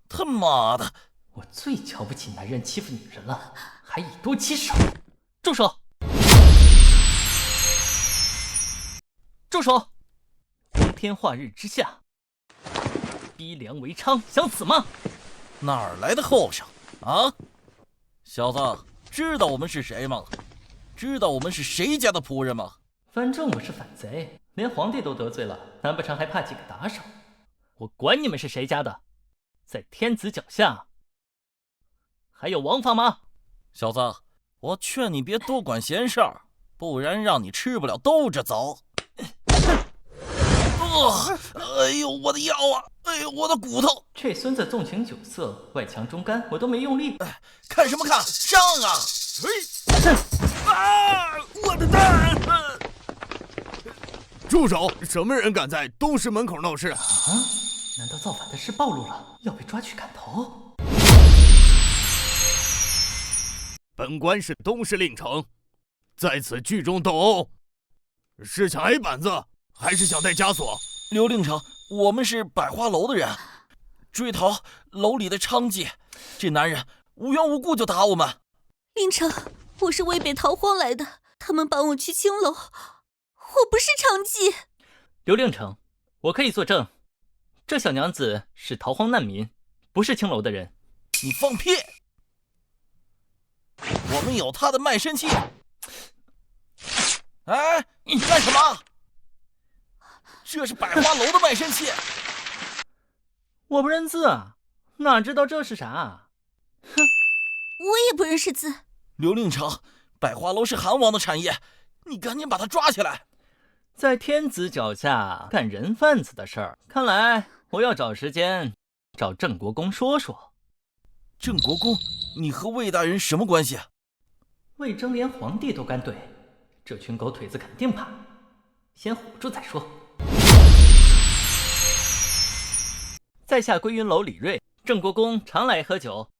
他妈的，我最瞧不起男人欺负女人了，还以多欺少。住手！住手！光天化日之下，逼良为娼，想死吗？哪儿来的后生啊？小子，知道我们是谁吗？知道我们是谁家的仆人吗？反正我是反贼，连皇帝都得罪了，难不成还怕几个打手？我管你们是谁家的，在天子脚下还有王法吗？小子，我劝你别多管闲事儿，不然让你吃不了兜着走。哎呦，我的腰啊！哎呦，我的骨头！这孙子纵情酒色，外强中干，我都没用力。看什么看？上啊！我的蛋！住手！什么人敢在东市门口闹事？难道造反的事暴露了，要被抓去砍头？本官是东市令丞，在此剧中斗殴，是想挨板子，还是想戴枷锁？刘令丞，我们是百花楼的人，追讨楼里的娼妓，这男人无缘无故就打我们。令丞，我是渭北逃荒来的，他们绑我去青楼，我不是娼妓。刘令丞，我可以作证，这小娘子是逃荒难民，不是青楼的人。你放屁！我们有他的卖身契。哎，你干什么？这是百花楼的卖身契。我不认字啊，哪知道这是啥？哼，我也不认识字。刘令丞，百花楼是韩王的产业，你赶紧把他抓起来。在天子脚下干人贩子的事儿，看来我要找时间找郑国公说说。郑国公，你和魏大人什么关系？魏征连皇帝都敢怼，这群狗腿子肯定怕，先唬住再说。在下归云楼李銳，郑国公常来喝酒。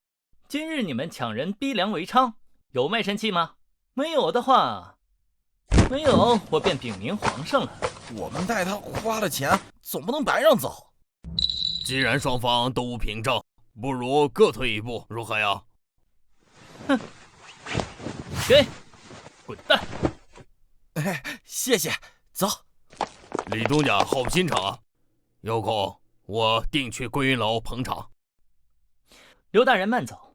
今日你们抢人逼良为娼，有卖身契吗？没有的话，没有我便禀明皇上了。我们带他花了钱，总不能白让走。既然双方都无凭证，不如各退一步，如何呀？哼，给，滚蛋！哎，谢谢，走。李东家好心肠啊，有空我定去归云楼捧场。刘大人慢走。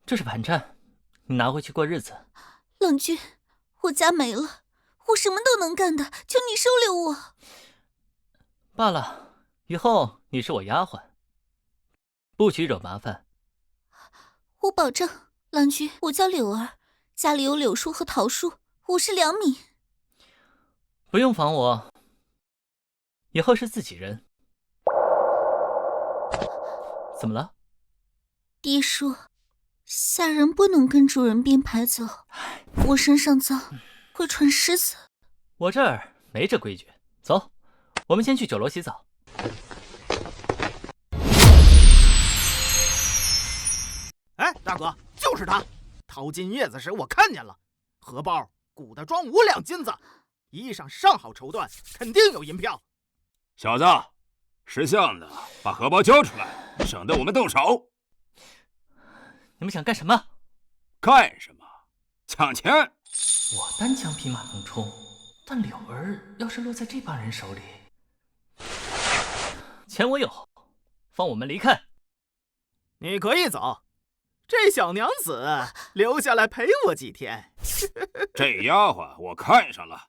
这是盘缠，你拿回去过日子。冷君，我家没了，我什么都能干的，求你收留我。罢了，以后你是我丫鬟，不许惹麻烦。我保证，郎君，我叫柳儿，家里有柳树和桃树，50两米。不用防我，以后是自己人。怎么了？爹说，下人不能跟主人并排走，我身上脏，会传虱子。我这儿没这规矩。走，我们先去酒楼洗澡。哎，大哥，就是他！淘金叶子时我看见了，荷包鼓的装5两金子，衣裳上好绸缎，肯定有银票。小子，识相的把荷包交出来，省得我们动手。你们想干什么？干什么？抢钱！我单枪匹马能冲，但柳儿要是落在这帮人手里，钱我有，放我们离开。你可以走，这小娘子留下来陪我几天。这丫鬟我看上了，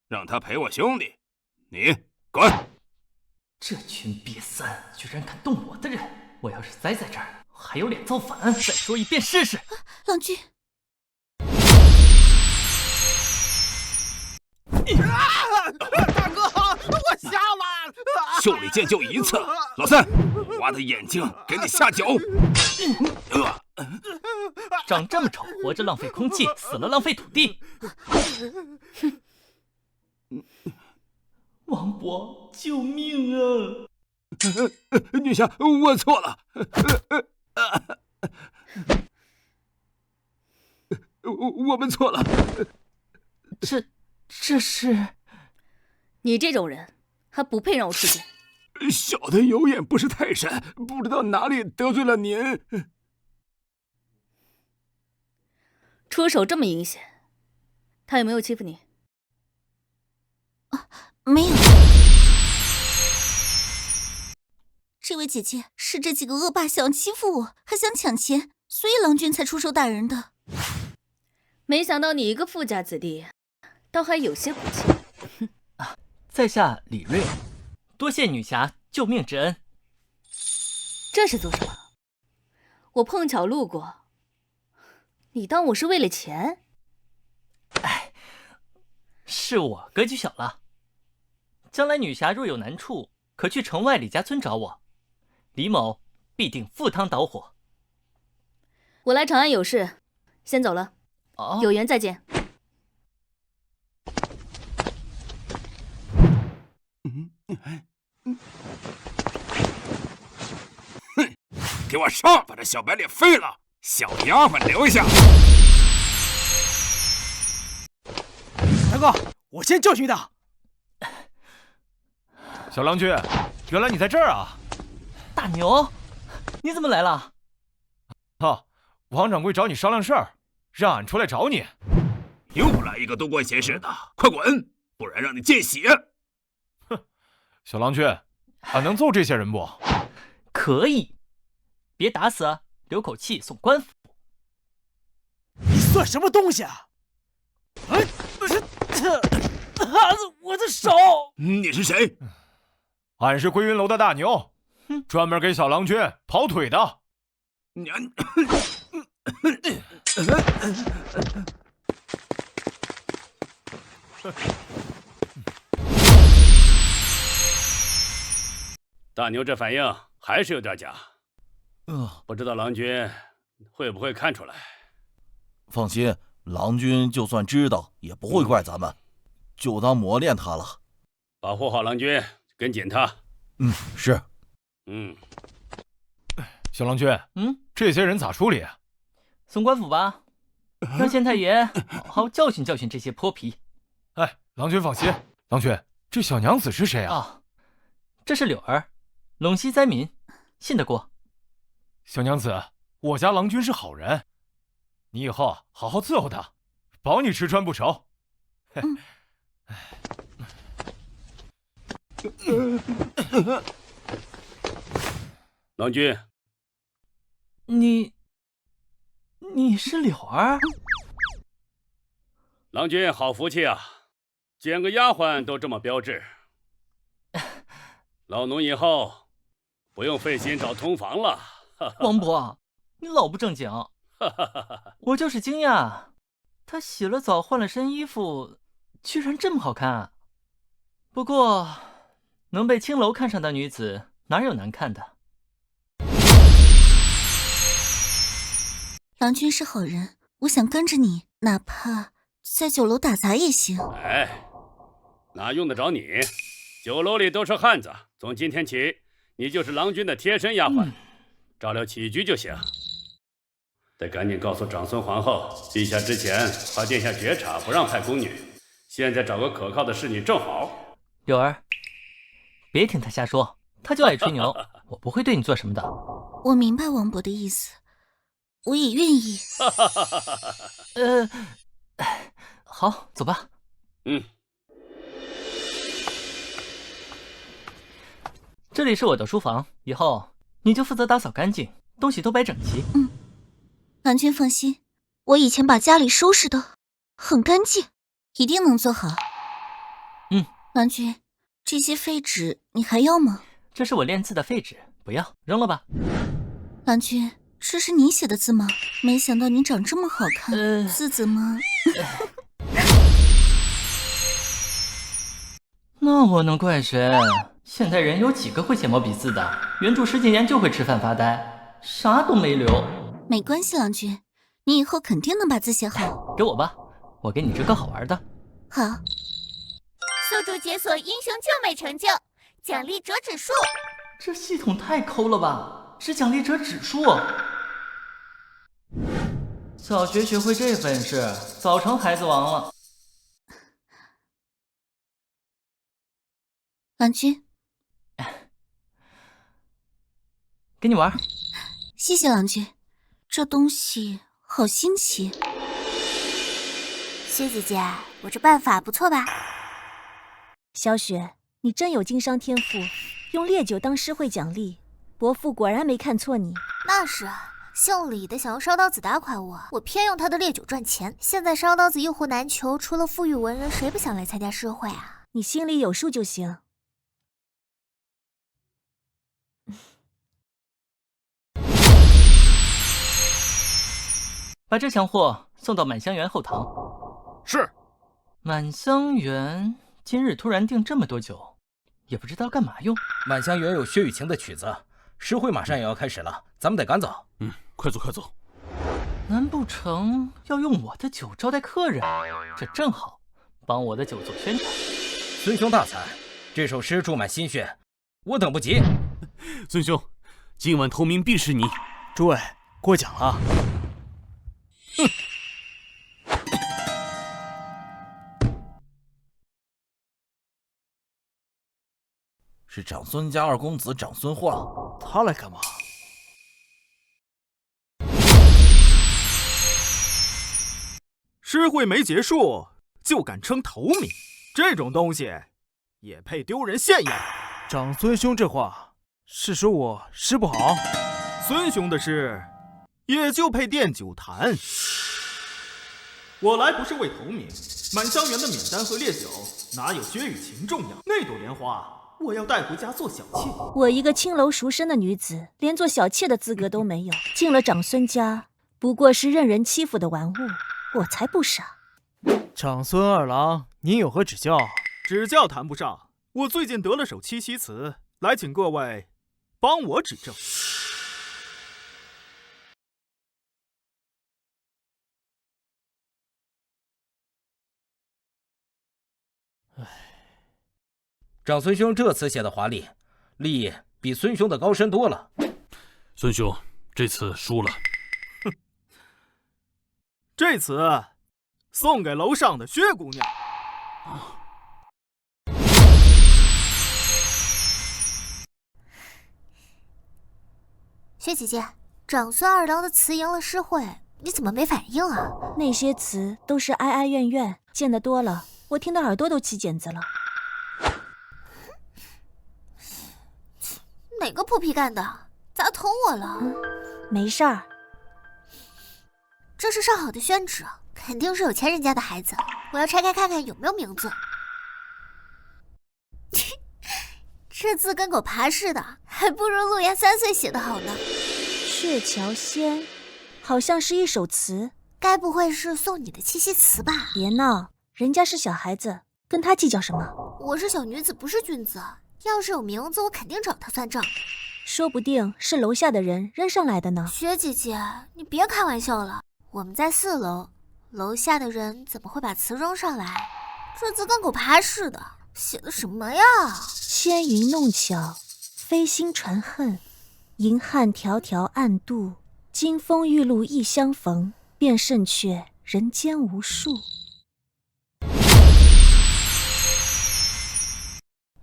让她陪我兄弟。你滚！这群瘪三居然敢动我的人，我要是栽在这儿，还有脸造反？再说一遍试试。郎君，大哥，我瞎了！袖里剑就一次，老三，挖的眼睛给你下酒。长这么丑，活着浪费空气，死了浪费土地。王伯，救命啊！女侠，我错了，我们错了。这是……你这种人还不配让我出剑。小的有眼不识泰山，不知道哪里得罪了您。出手这么阴险，他有没有欺负你？没有。这位姐姐是这几个恶霸想欺负我，还想抢钱，所以郎君才出手打人的。没想到你一个富家子弟，倒还有些骨气。在下李銳，多谢女侠救命之恩。这是做什么？我碰巧路过，你当我是为了钱？哎，是我格局小了。将来女侠若有难处，可去城外李家村找我，李某必定赴汤蹈火。我来长安有事，先走了。有缘再见。哼，给我上，把这小白脸废了，小丫鬟留下。大哥，我先教训他。小郎君，原来你在这儿啊！大牛，你怎么来了？王掌柜找你商量事儿，让俺出来找你。又来一个多管闲事的，快滚，不然让你见血！哼，小郎君，俺能揍这些人不？可以，别打死啊，留口气送官府。你算什么东西啊？我的手！你是谁？俺是归云楼的大牛，专门给小郎君跑腿的。大牛这反应还是有点假。不知道郎君会不会看出来？放心，郎君就算知道也不会怪咱们，就当磨练他了。保护好郎君，跟紧他。是。小郎君，这些人咋处理？送官府吧，让县太爷好好教训教训这些泼皮。哎，郎君放心，郎君，这小娘子是谁啊？这是柳儿，陇西灾民，信得过。小娘子，我家郎君是好人，你以后好好伺候他，保你吃穿不愁。郎君，你是柳儿？郎君好福气啊，捡个丫鬟都这么标致。老奴以后不用费心找通房了。王伯，你老不正经。我就是惊讶，他洗了澡换了身衣服，居然这么好看。不过，能被青楼看上的女子哪有难看的？郎君是好人，我想跟着你，哪怕在酒楼打杂也行。哎，哪用得着你？酒楼里都是汉子，从今天起，你就是郎君的贴身丫鬟，照料起居就行。得赶紧告诉长孙皇后，陛下之前怕殿下觉察不让派宫女，现在找个可靠的侍女正好。柳儿，别听他瞎说，他就爱吹牛，我不会对你做什么的。我明白王伯的意思，我也愿意。好，走吧。这里是我的书房，以后你就负责打扫干净，东西都摆整齐。郎君放心，我以前把家里收拾的很干净，一定能做好。郎君，这些废纸你还要吗？这是我练字的废纸，不要，扔了吧。郎君，这是你写的字吗？没想到你长这么好看，字怎么……那我能怪谁？现代人有几个会写毛笔字的？原著10几年就会吃饭发呆，啥都没留。没关系，郎君，你以后肯定能把字写好。给我吧，我给你这个好玩的。好。宿主解锁英雄救美成就，奖励折指数。这系统太抠了吧，只奖励折指数。小学学会这本事，早成孩子王了。郎君，给你玩。谢谢郎君，这东西好新奇。薛姐姐，我这办法不错吧？小雪，你真有经商天赋，用烈酒当诗会奖励，伯父果然没看错你。那是啊，姓李的想用烧刀子打垮我，我偏用他的烈酒赚钱。现在烧刀子一户难求，除了富裕文人，谁不想来参加诗会啊？你心里有数就行。把这箱货送到满香园后堂。是。满香园今日突然订这么多酒，也不知道干嘛用。满香园有薛雨晴的曲子，诗会马上也要开始了，咱们得赶走。快走快走。难不成要用我的酒招待客人？这正好帮我的酒做宣传。孙兄大才，这首诗注满心血，我等不及。孙兄，今晚头名必是你。诸位，过奖了。是长孙家二公子长孙化，他来干嘛？诗会没结束就敢称头名，这种东西也配丢人现眼？长孙兄这话是说我诗不好？孙兄的诗也就配垫酒坛。我来不是为头名，满香园的免单和烈酒哪有薛雨晴重要？那朵莲花我要带回家做小妾。我一个青楼赎身的女子，连做小妾的资格都没有，进了长孙家不过是任人欺负的玩物，我才不傻。长孙二郎，您有何指教？指教谈不上，我最近得了首七夕词，来请各位帮我指正。长孙兄这词写的华丽，力比孙兄的高深多了。孙兄这次输了。哼，这词送给楼上的薛姑娘。薛姐姐，长孙二郎的词赢了诗会，你怎么没反应啊？那些词都是哀哀怨怨，见得多了，我听得耳朵都起茧子了。哪个破皮干的？咋捅我了？没事儿。这是上好的宣纸，肯定是有钱人家的孩子。我要拆开看看有没有名字。这字跟狗爬似的，还不如陆岩3岁写的好呢。鹊桥仙，好像是一首词，该不会是送你的七夕词吧？别闹，人家是小孩子，跟他计较什么？我是小女子，不是君子。要是有名字，我肯定找他算账。说不定是楼下的人扔上来的呢。薛姐姐，你别开玩笑了，我们在4楼，楼下的人怎么会把词扔上来？这字跟狗爬似的，写的什么呀？千云弄巧，飞星传恨，银汉迢迢暗度，金风玉露一相逢，便胜却人间无数。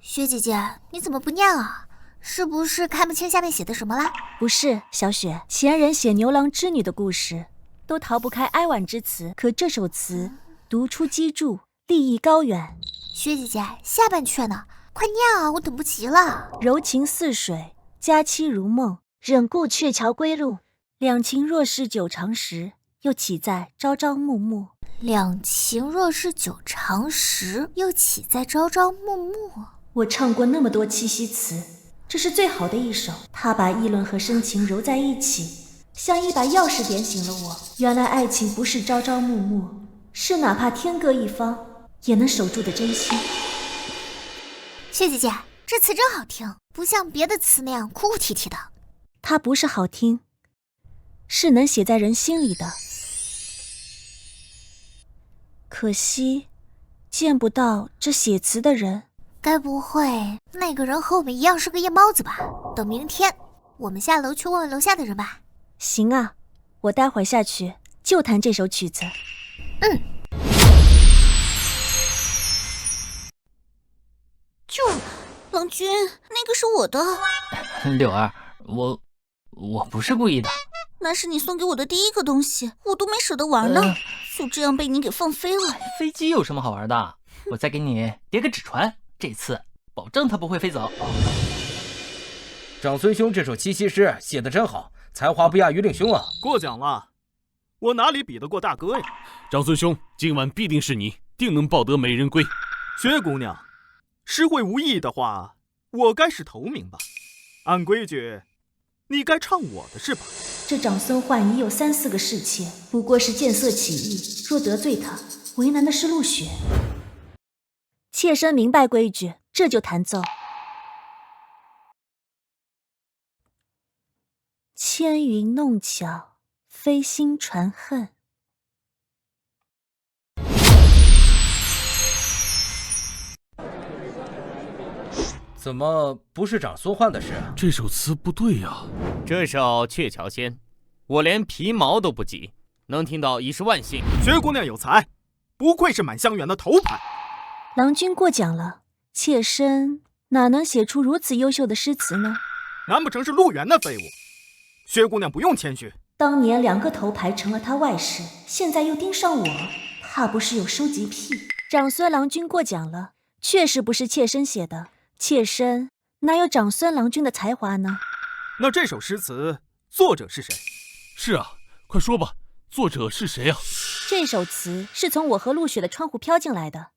薛姐姐，你怎么不念啊？是不是看不清下面写的什么啦？不是，小雪，前人写牛郎织女的故事，都逃不开哀婉之词，可这首词读出机杼，立意高远。薛姐姐，下半阙呢？快念啊，我等不及了。柔情似水，佳期如梦，忍顾鹊桥归路。两情若是久长时，又岂在朝朝暮暮。两情若是久长时，又岂在朝朝暮暮。我唱过那么多七夕词，这是最好的一首。它把议论和深情揉在一起，像一把钥匙点醒了我。原来爱情不是朝朝暮暮，是哪怕天各一方也能守住的真心。薛姐姐，这词真好听，不像别的词那样哭哭啼啼的。它不是好听，是能写在人心里的。可惜见不到这写词的人。该不会那个人和我们一样是个夜猫子吧？等明天我们下楼去问问楼下的人吧。行啊，我待会儿下去就弹这首曲子。郎君，那个是我的。柳儿，我不是故意的。那是你送给我的第一个东西，我都没舍得玩呢，就这样被你给放飞了。飞机有什么好玩的？我再给你叠个纸船，这次保证它不会飞走。长孙兄这首七夕诗写得真好，才华不亚于令兄啊！过奖了，我哪里比得过大哥呀？长孙兄，今晚必定是你，定能抱得美人归。薛姑娘，诗会无意的话，我该是头名吧？按规矩，你该唱我的是吧？这长孙焕已有3、4个侍妾，不过是见色起意，若得罪他，为难的是陆雪。妾身明白规矩，这就弹奏。千云弄巧，飞星传恨。怎么不是长孙焕的诗？这首词不对呀。这首《鹊桥仙》，我连皮毛都不及，能听到已是万幸。薛姑娘有才，不愧是满香园的头牌。郎君过奖了，妾身哪能写出如此优秀的诗词呢？难不成是陆源的废物？薛姑娘不用谦虚。当年2个头牌成了他外室，现在又盯上我，怕不是有收集癖。长孙郎君过奖了，确实不是妾身写的，妾身哪有长孙郎君的才华呢？那这首诗词作者是谁？是啊，快说吧，作者是谁啊？这首词是从我和陆雪的窗户飘进来的，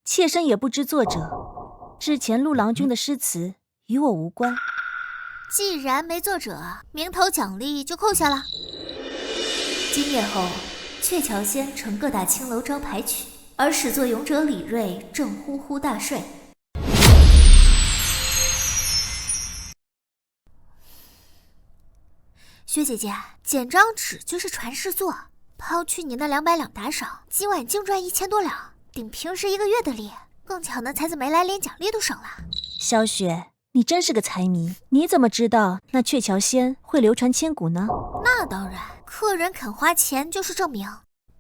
妾身也不知作者。之前陆郎君的诗词与我无关。既然没作者，名头奖励就扣下了。今夜后，鹊桥仙成各大青楼招牌曲，而始作俑者李銳正呼呼大睡。薛姐姐，简章纸就是传世作，抛去您的200两打赏，今晚净赚1000多两，顶平时1个月的利。更巧的才子没来，连奖励都省了。小雪，你真是个财迷，你怎么知道那鹊桥仙会流传千古呢？那当然，客人肯花钱就是证明。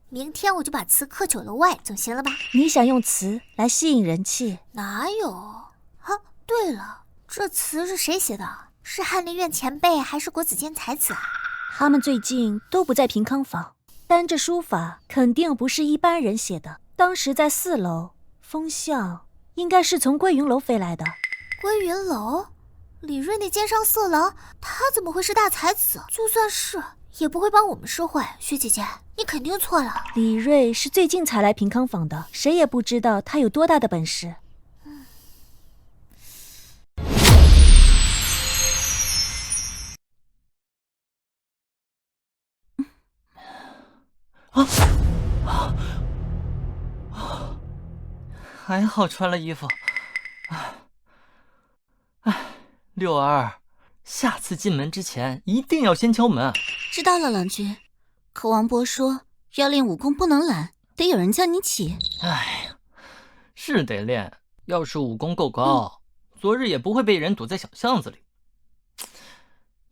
明天我就把词刻酒楼外，总行了吧？你想用词来吸引人气？哪有？啊，对了，这词是谁写的？是翰林院前辈还是国子监才子啊？他们最近都不在平康坊，但这书法肯定不是一般人写的。当时在4楼，风向应该是从归云楼飞来的。归云楼？李銳那奸商色狼，他怎么会是大才子？就算是，也不会帮我们诗会。薛姐姐，你肯定错了。李銳是最近才来平康坊的，谁也不知道他有多大的本事。还好穿了衣服。六儿，下次进门之前一定要先敲门。知道了，郎君。可王伯说要练武功不能懒，得有人叫你起。哎呀，是得练。要是武功够高，昨日也不会被人堵在小巷子里。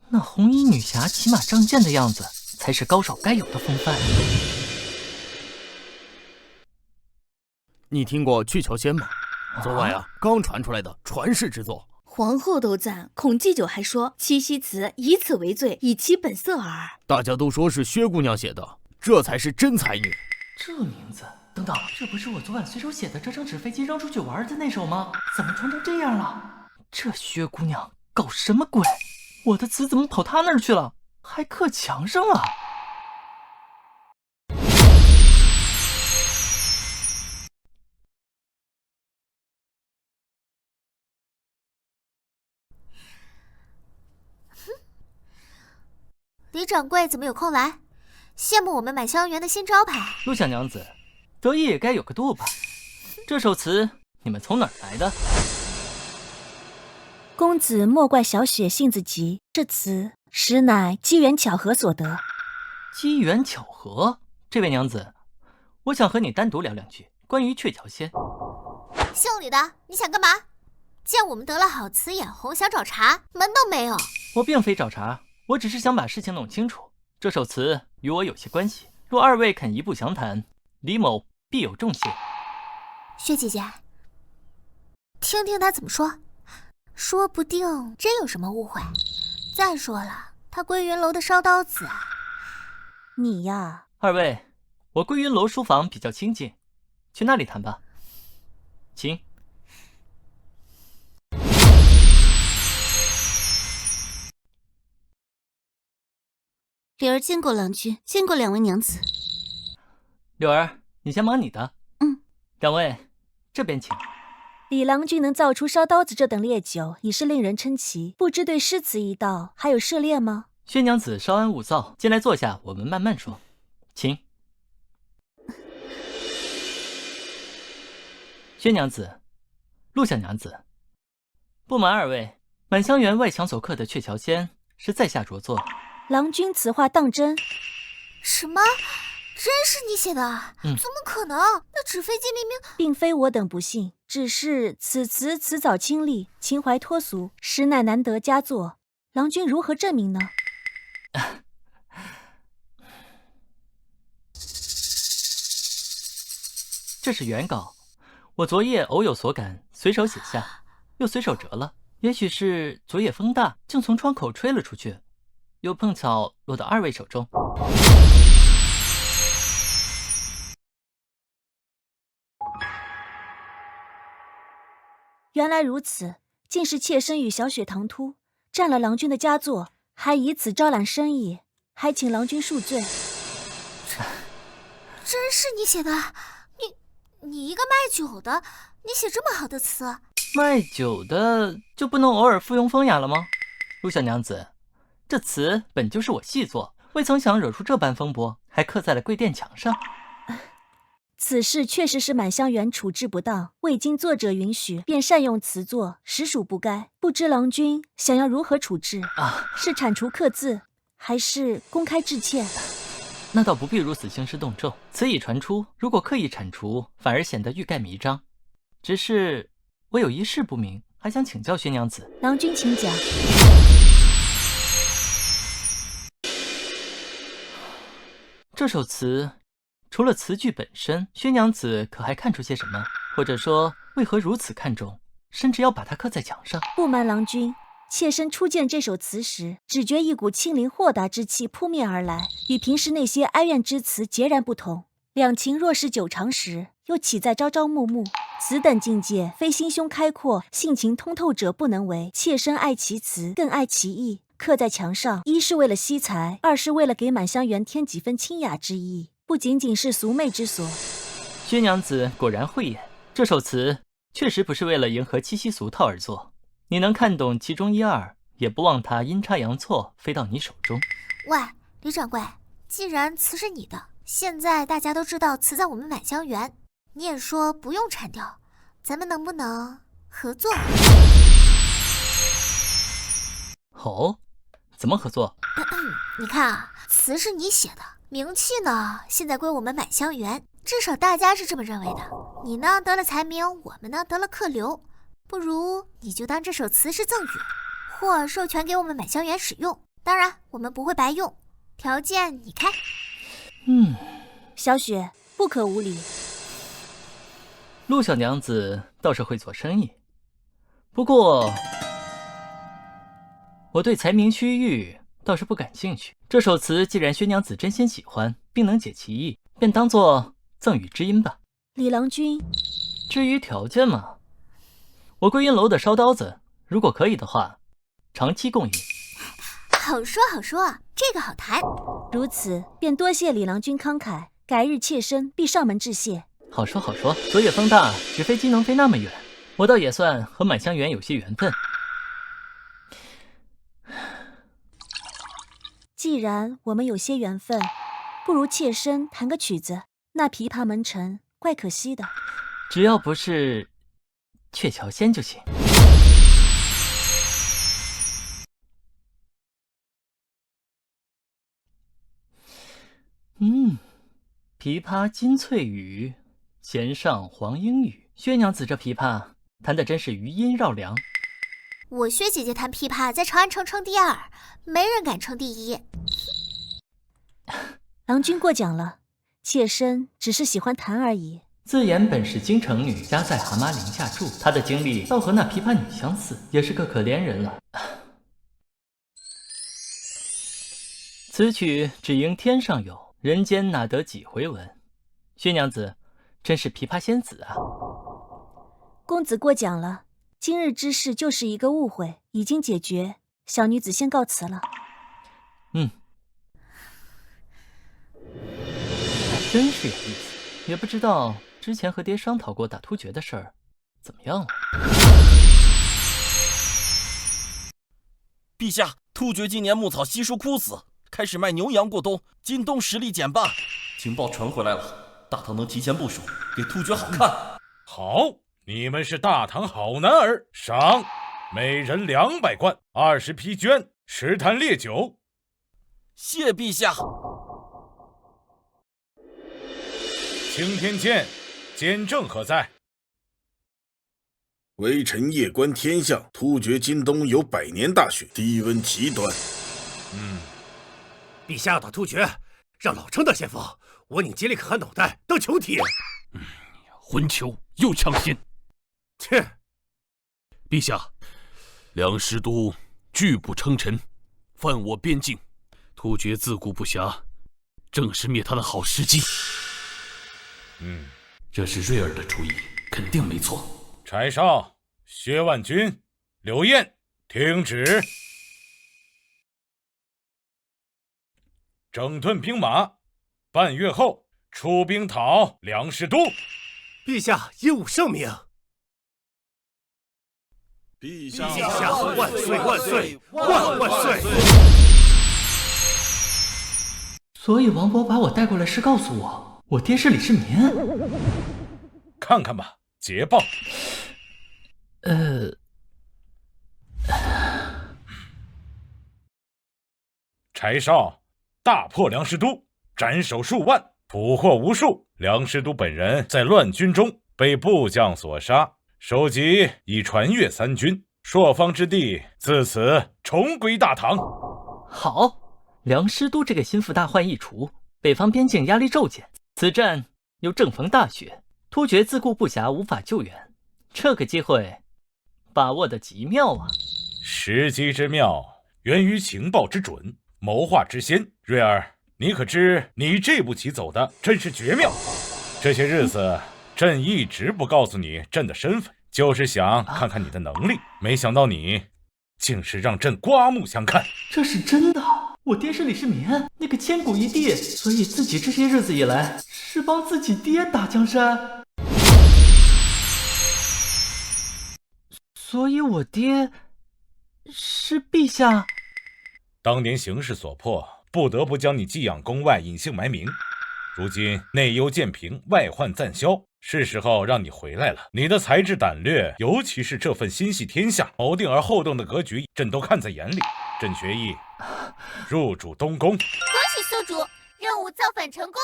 那红衣女侠骑马仗剑的样子，才是高手该有的风范。你听过《鹊桥仙》吗？昨晚刚传出来的传世之作。皇后都赞，孔祭酒还说七夕词以此为最，以其本色耳。大家都说是薛姑娘写的，这才是真才女。这名字，等等，这不是我昨晚随手写的这张纸飞机扔出去玩的那首吗？怎么传成这样了？这薛姑娘搞什么鬼？我的词怎么跑她那儿去了？还刻墙上了？李掌柜怎么有空来？羡慕我们满香园的新招牌。陆小娘子，得意也该有个度吧。这首词你们从哪儿来的？公子莫怪小雪性子急，这词实乃机缘巧合所得。机缘巧合？这位娘子，我想和你单独聊两句关于鹊桥仙。姓李的，你想干嘛？见我们得了好词眼红，想找茬，门都没有。我并非找茬，我只是想把事情弄清楚。这首词与我有些关系，若二位肯一步详谈，李某必有重谢。薛姐姐，听听他怎么说，说不定真有什么误会。再说了，他归云楼的烧刀子啊。你呀，二位，我归云楼书房比较清静，去那里谈吧。请。柳儿见过郎君，见过两位娘子。柳儿，你先忙你的。两位，这边请。李郎君能造出烧刀子这等烈酒，已是令人称奇。不知对诗词一道还有涉猎吗？薛娘子稍安勿躁，进来坐下，我们慢慢说。请。薛娘子，陆小娘子，不瞒二位，满香园外墙所刻的鹊桥仙是在下着作。郎君此话当真？什么？真是你写的？怎么可能？那纸飞机明明……并非我等不信，只是此词词藻清丽，情怀脱俗，实乃难得佳作。郎君如何证明呢？这是原稿，我昨夜偶有所感，随手写下，又随手折了。也许是昨夜风大，竟从窗口吹了出去，又碰巧落到二位手中。原来如此，竟是妾身与小雪唐突，占了郎君的佳作，还以此招揽生意，还请郎君恕罪。真是你写的？你一个卖酒的，你写这么好的词？卖酒的就不能偶尔附庸风雅了吗？陆小娘子，这词本就是我细作，未曾想惹出这般风波，还刻在了贵殿墙上。此事确实是满香园处置不当，未经作者允许便擅用词作，实属不该。不知郎君想要如何处置？是铲除刻字，还是公开致歉？那倒不必如此兴师动众。此已传出，如果刻意铲除，反而显得欲盖弥彰。只是我有一事不明，还想请教薛娘子。郎君请讲。这首词除了词句本身，薛娘子可还看出些什么？或者说，为何如此看重，甚至要把它刻在墙上？不瞒郎君，妾身初见这首词时，只觉一股清灵豁达之气扑面而来，与平时那些哀怨之词截然不同。两情若是久长时，又岂在朝朝暮暮？此等境界，非心胸开阔、性情通透者不能为。妾身爱其词，更爱其意。刻在墙上，一是为了惜才，二是为了给满香园添几分清雅之意，不仅仅是俗媚之所。薛娘子果然慧眼，这首词确实不是为了迎合七夕俗套而作。你能看懂其中一二，也不忘它阴差阳错飞到你手中。喂，李掌柜，既然词是你的，现在大家都知道词在我们满香园，你也说不用铲掉，咱们能不能合作？哦，怎么合作？你看啊，词是你写的，名气呢现在归我们满香园，至少大家是这么认为的。你呢得了才名，我们呢得了客流，不如你就当这首词是赠与，或授权给我们满香园使用。当然，我们不会白用，条件你开。小雪，不可无礼。陆小娘子倒是会做生意，不过我对才名虚誉倒是不感兴趣。这首词既然薛娘子真心喜欢，并能解其意，便当作赠与之音吧。李郎君，至于条件嘛，我归云楼的烧刀子，如果可以的话，长期共饮。好说好说，这个好谈。如此便多谢李郎君慷慨，改日妾身必上门致谢。好说好说，昨夜风大，纸飞机能飞那么远，我倒也算和满香园有些缘分。既然我们有些缘分，不如妾身弹个曲子。那琵琶门陈怪可惜的，只要不是鹊桥仙就行。琵琶金翠羽，弦上黄莺语。薛娘子这琵琶弹的真是余音绕梁。我薛姐姐弹琵琶在长安城称第二，没人敢称第一。郎君过奖了，妾身只是喜欢弹而已。自言本是京城女，家在蛤蟆陵下住。她的经历倒和那琵琶女相似，也是个可怜人了。此曲只应天上有，人间哪得几回闻？薛娘子，真是琵琶仙子啊！公子过奖了，今日之事就是一个误会，已经解决，小女子先告辞了。真是有意思，也不知道之前和爹商讨过打突厥的事儿怎么样了。陛下，突厥今年牧草稀疏枯死，开始卖牛羊过冬，今冬实力减半。情报传回来了，大唐能提前部署，给突厥好看。好，你们是大唐好男儿，赏每人200贯，20匹绢，10坛烈酒。谢陛下。青天剑，监正何在？微臣夜观天象，突厥今冬有100年大雪，低温极端。陛下打突厥，让老臣的先锋，我拧吉利可汗脑袋当球踢。混球又抢先。切！陛下，梁师都拒不称臣，犯我边境，突厥自顾不暇，正是灭他的好时机。这是瑞儿的主意，肯定没错。柴少、薛万钧、刘晏，听旨。整顿兵马，半月后出兵讨梁师都。陛下鹦鹉圣明。陛下万岁万岁万万岁！所以王勃把我带过来是告诉我爹是李世民。看看吧，捷报。柴少大破梁师都，斩首数万，捕获无数。梁师都本人在乱军中被部将所杀，首级已传阅3军，朔方之地自此重归大唐。好，梁师都这个心腹大患一除，北方边境压力骤减，此战又正逢大雪，突厥自顾不暇，无法救援，这个机会把握得极妙啊！时机之妙，源于情报之准，谋划之先。瑞儿，你可知你这步棋走的真是绝妙。这些日子朕一直不告诉你朕的身份，就是想看看你的能力，没想到你竟是让朕刮目相看。这是真的，我爹是李世民，那个千古一帝，所以自己这些日子以来是帮自己爹打江山。所以我爹是陛下。当年形势所迫，不得不将你寄养宫外，隐姓埋名。如今内忧渐平，外患暂消，是时候让你回来了。你的才智胆略，尤其是这份心系天下、谋定而后动的格局，朕都看在眼里。朕决意入主东宫。恭喜宿主，任务造反成功。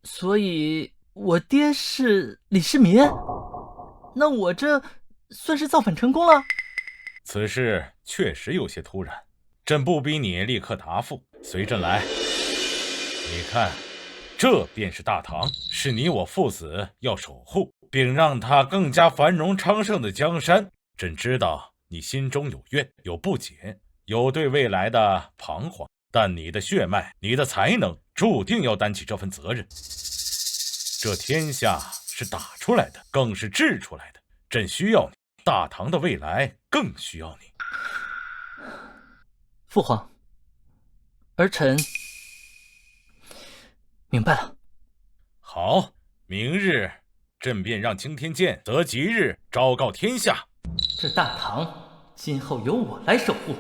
所以我爹是李世民，那我这算是造反成功了？此事确实有些突然，朕不逼你立刻答复，随朕来。你看，这便是大唐，是你我父子要守护，并让它更加繁荣昌盛的江山。朕知道你心中有怨，有不解，有对未来的彷徨，但你的血脉，你的才能，注定要担起这份责任。这天下是打出来的，更是治出来的。朕需要你，大唐的未来更需要你。父皇，儿臣明白了。好，明日朕便让青天剑择吉日昭告天下，这大唐今后由我来守护。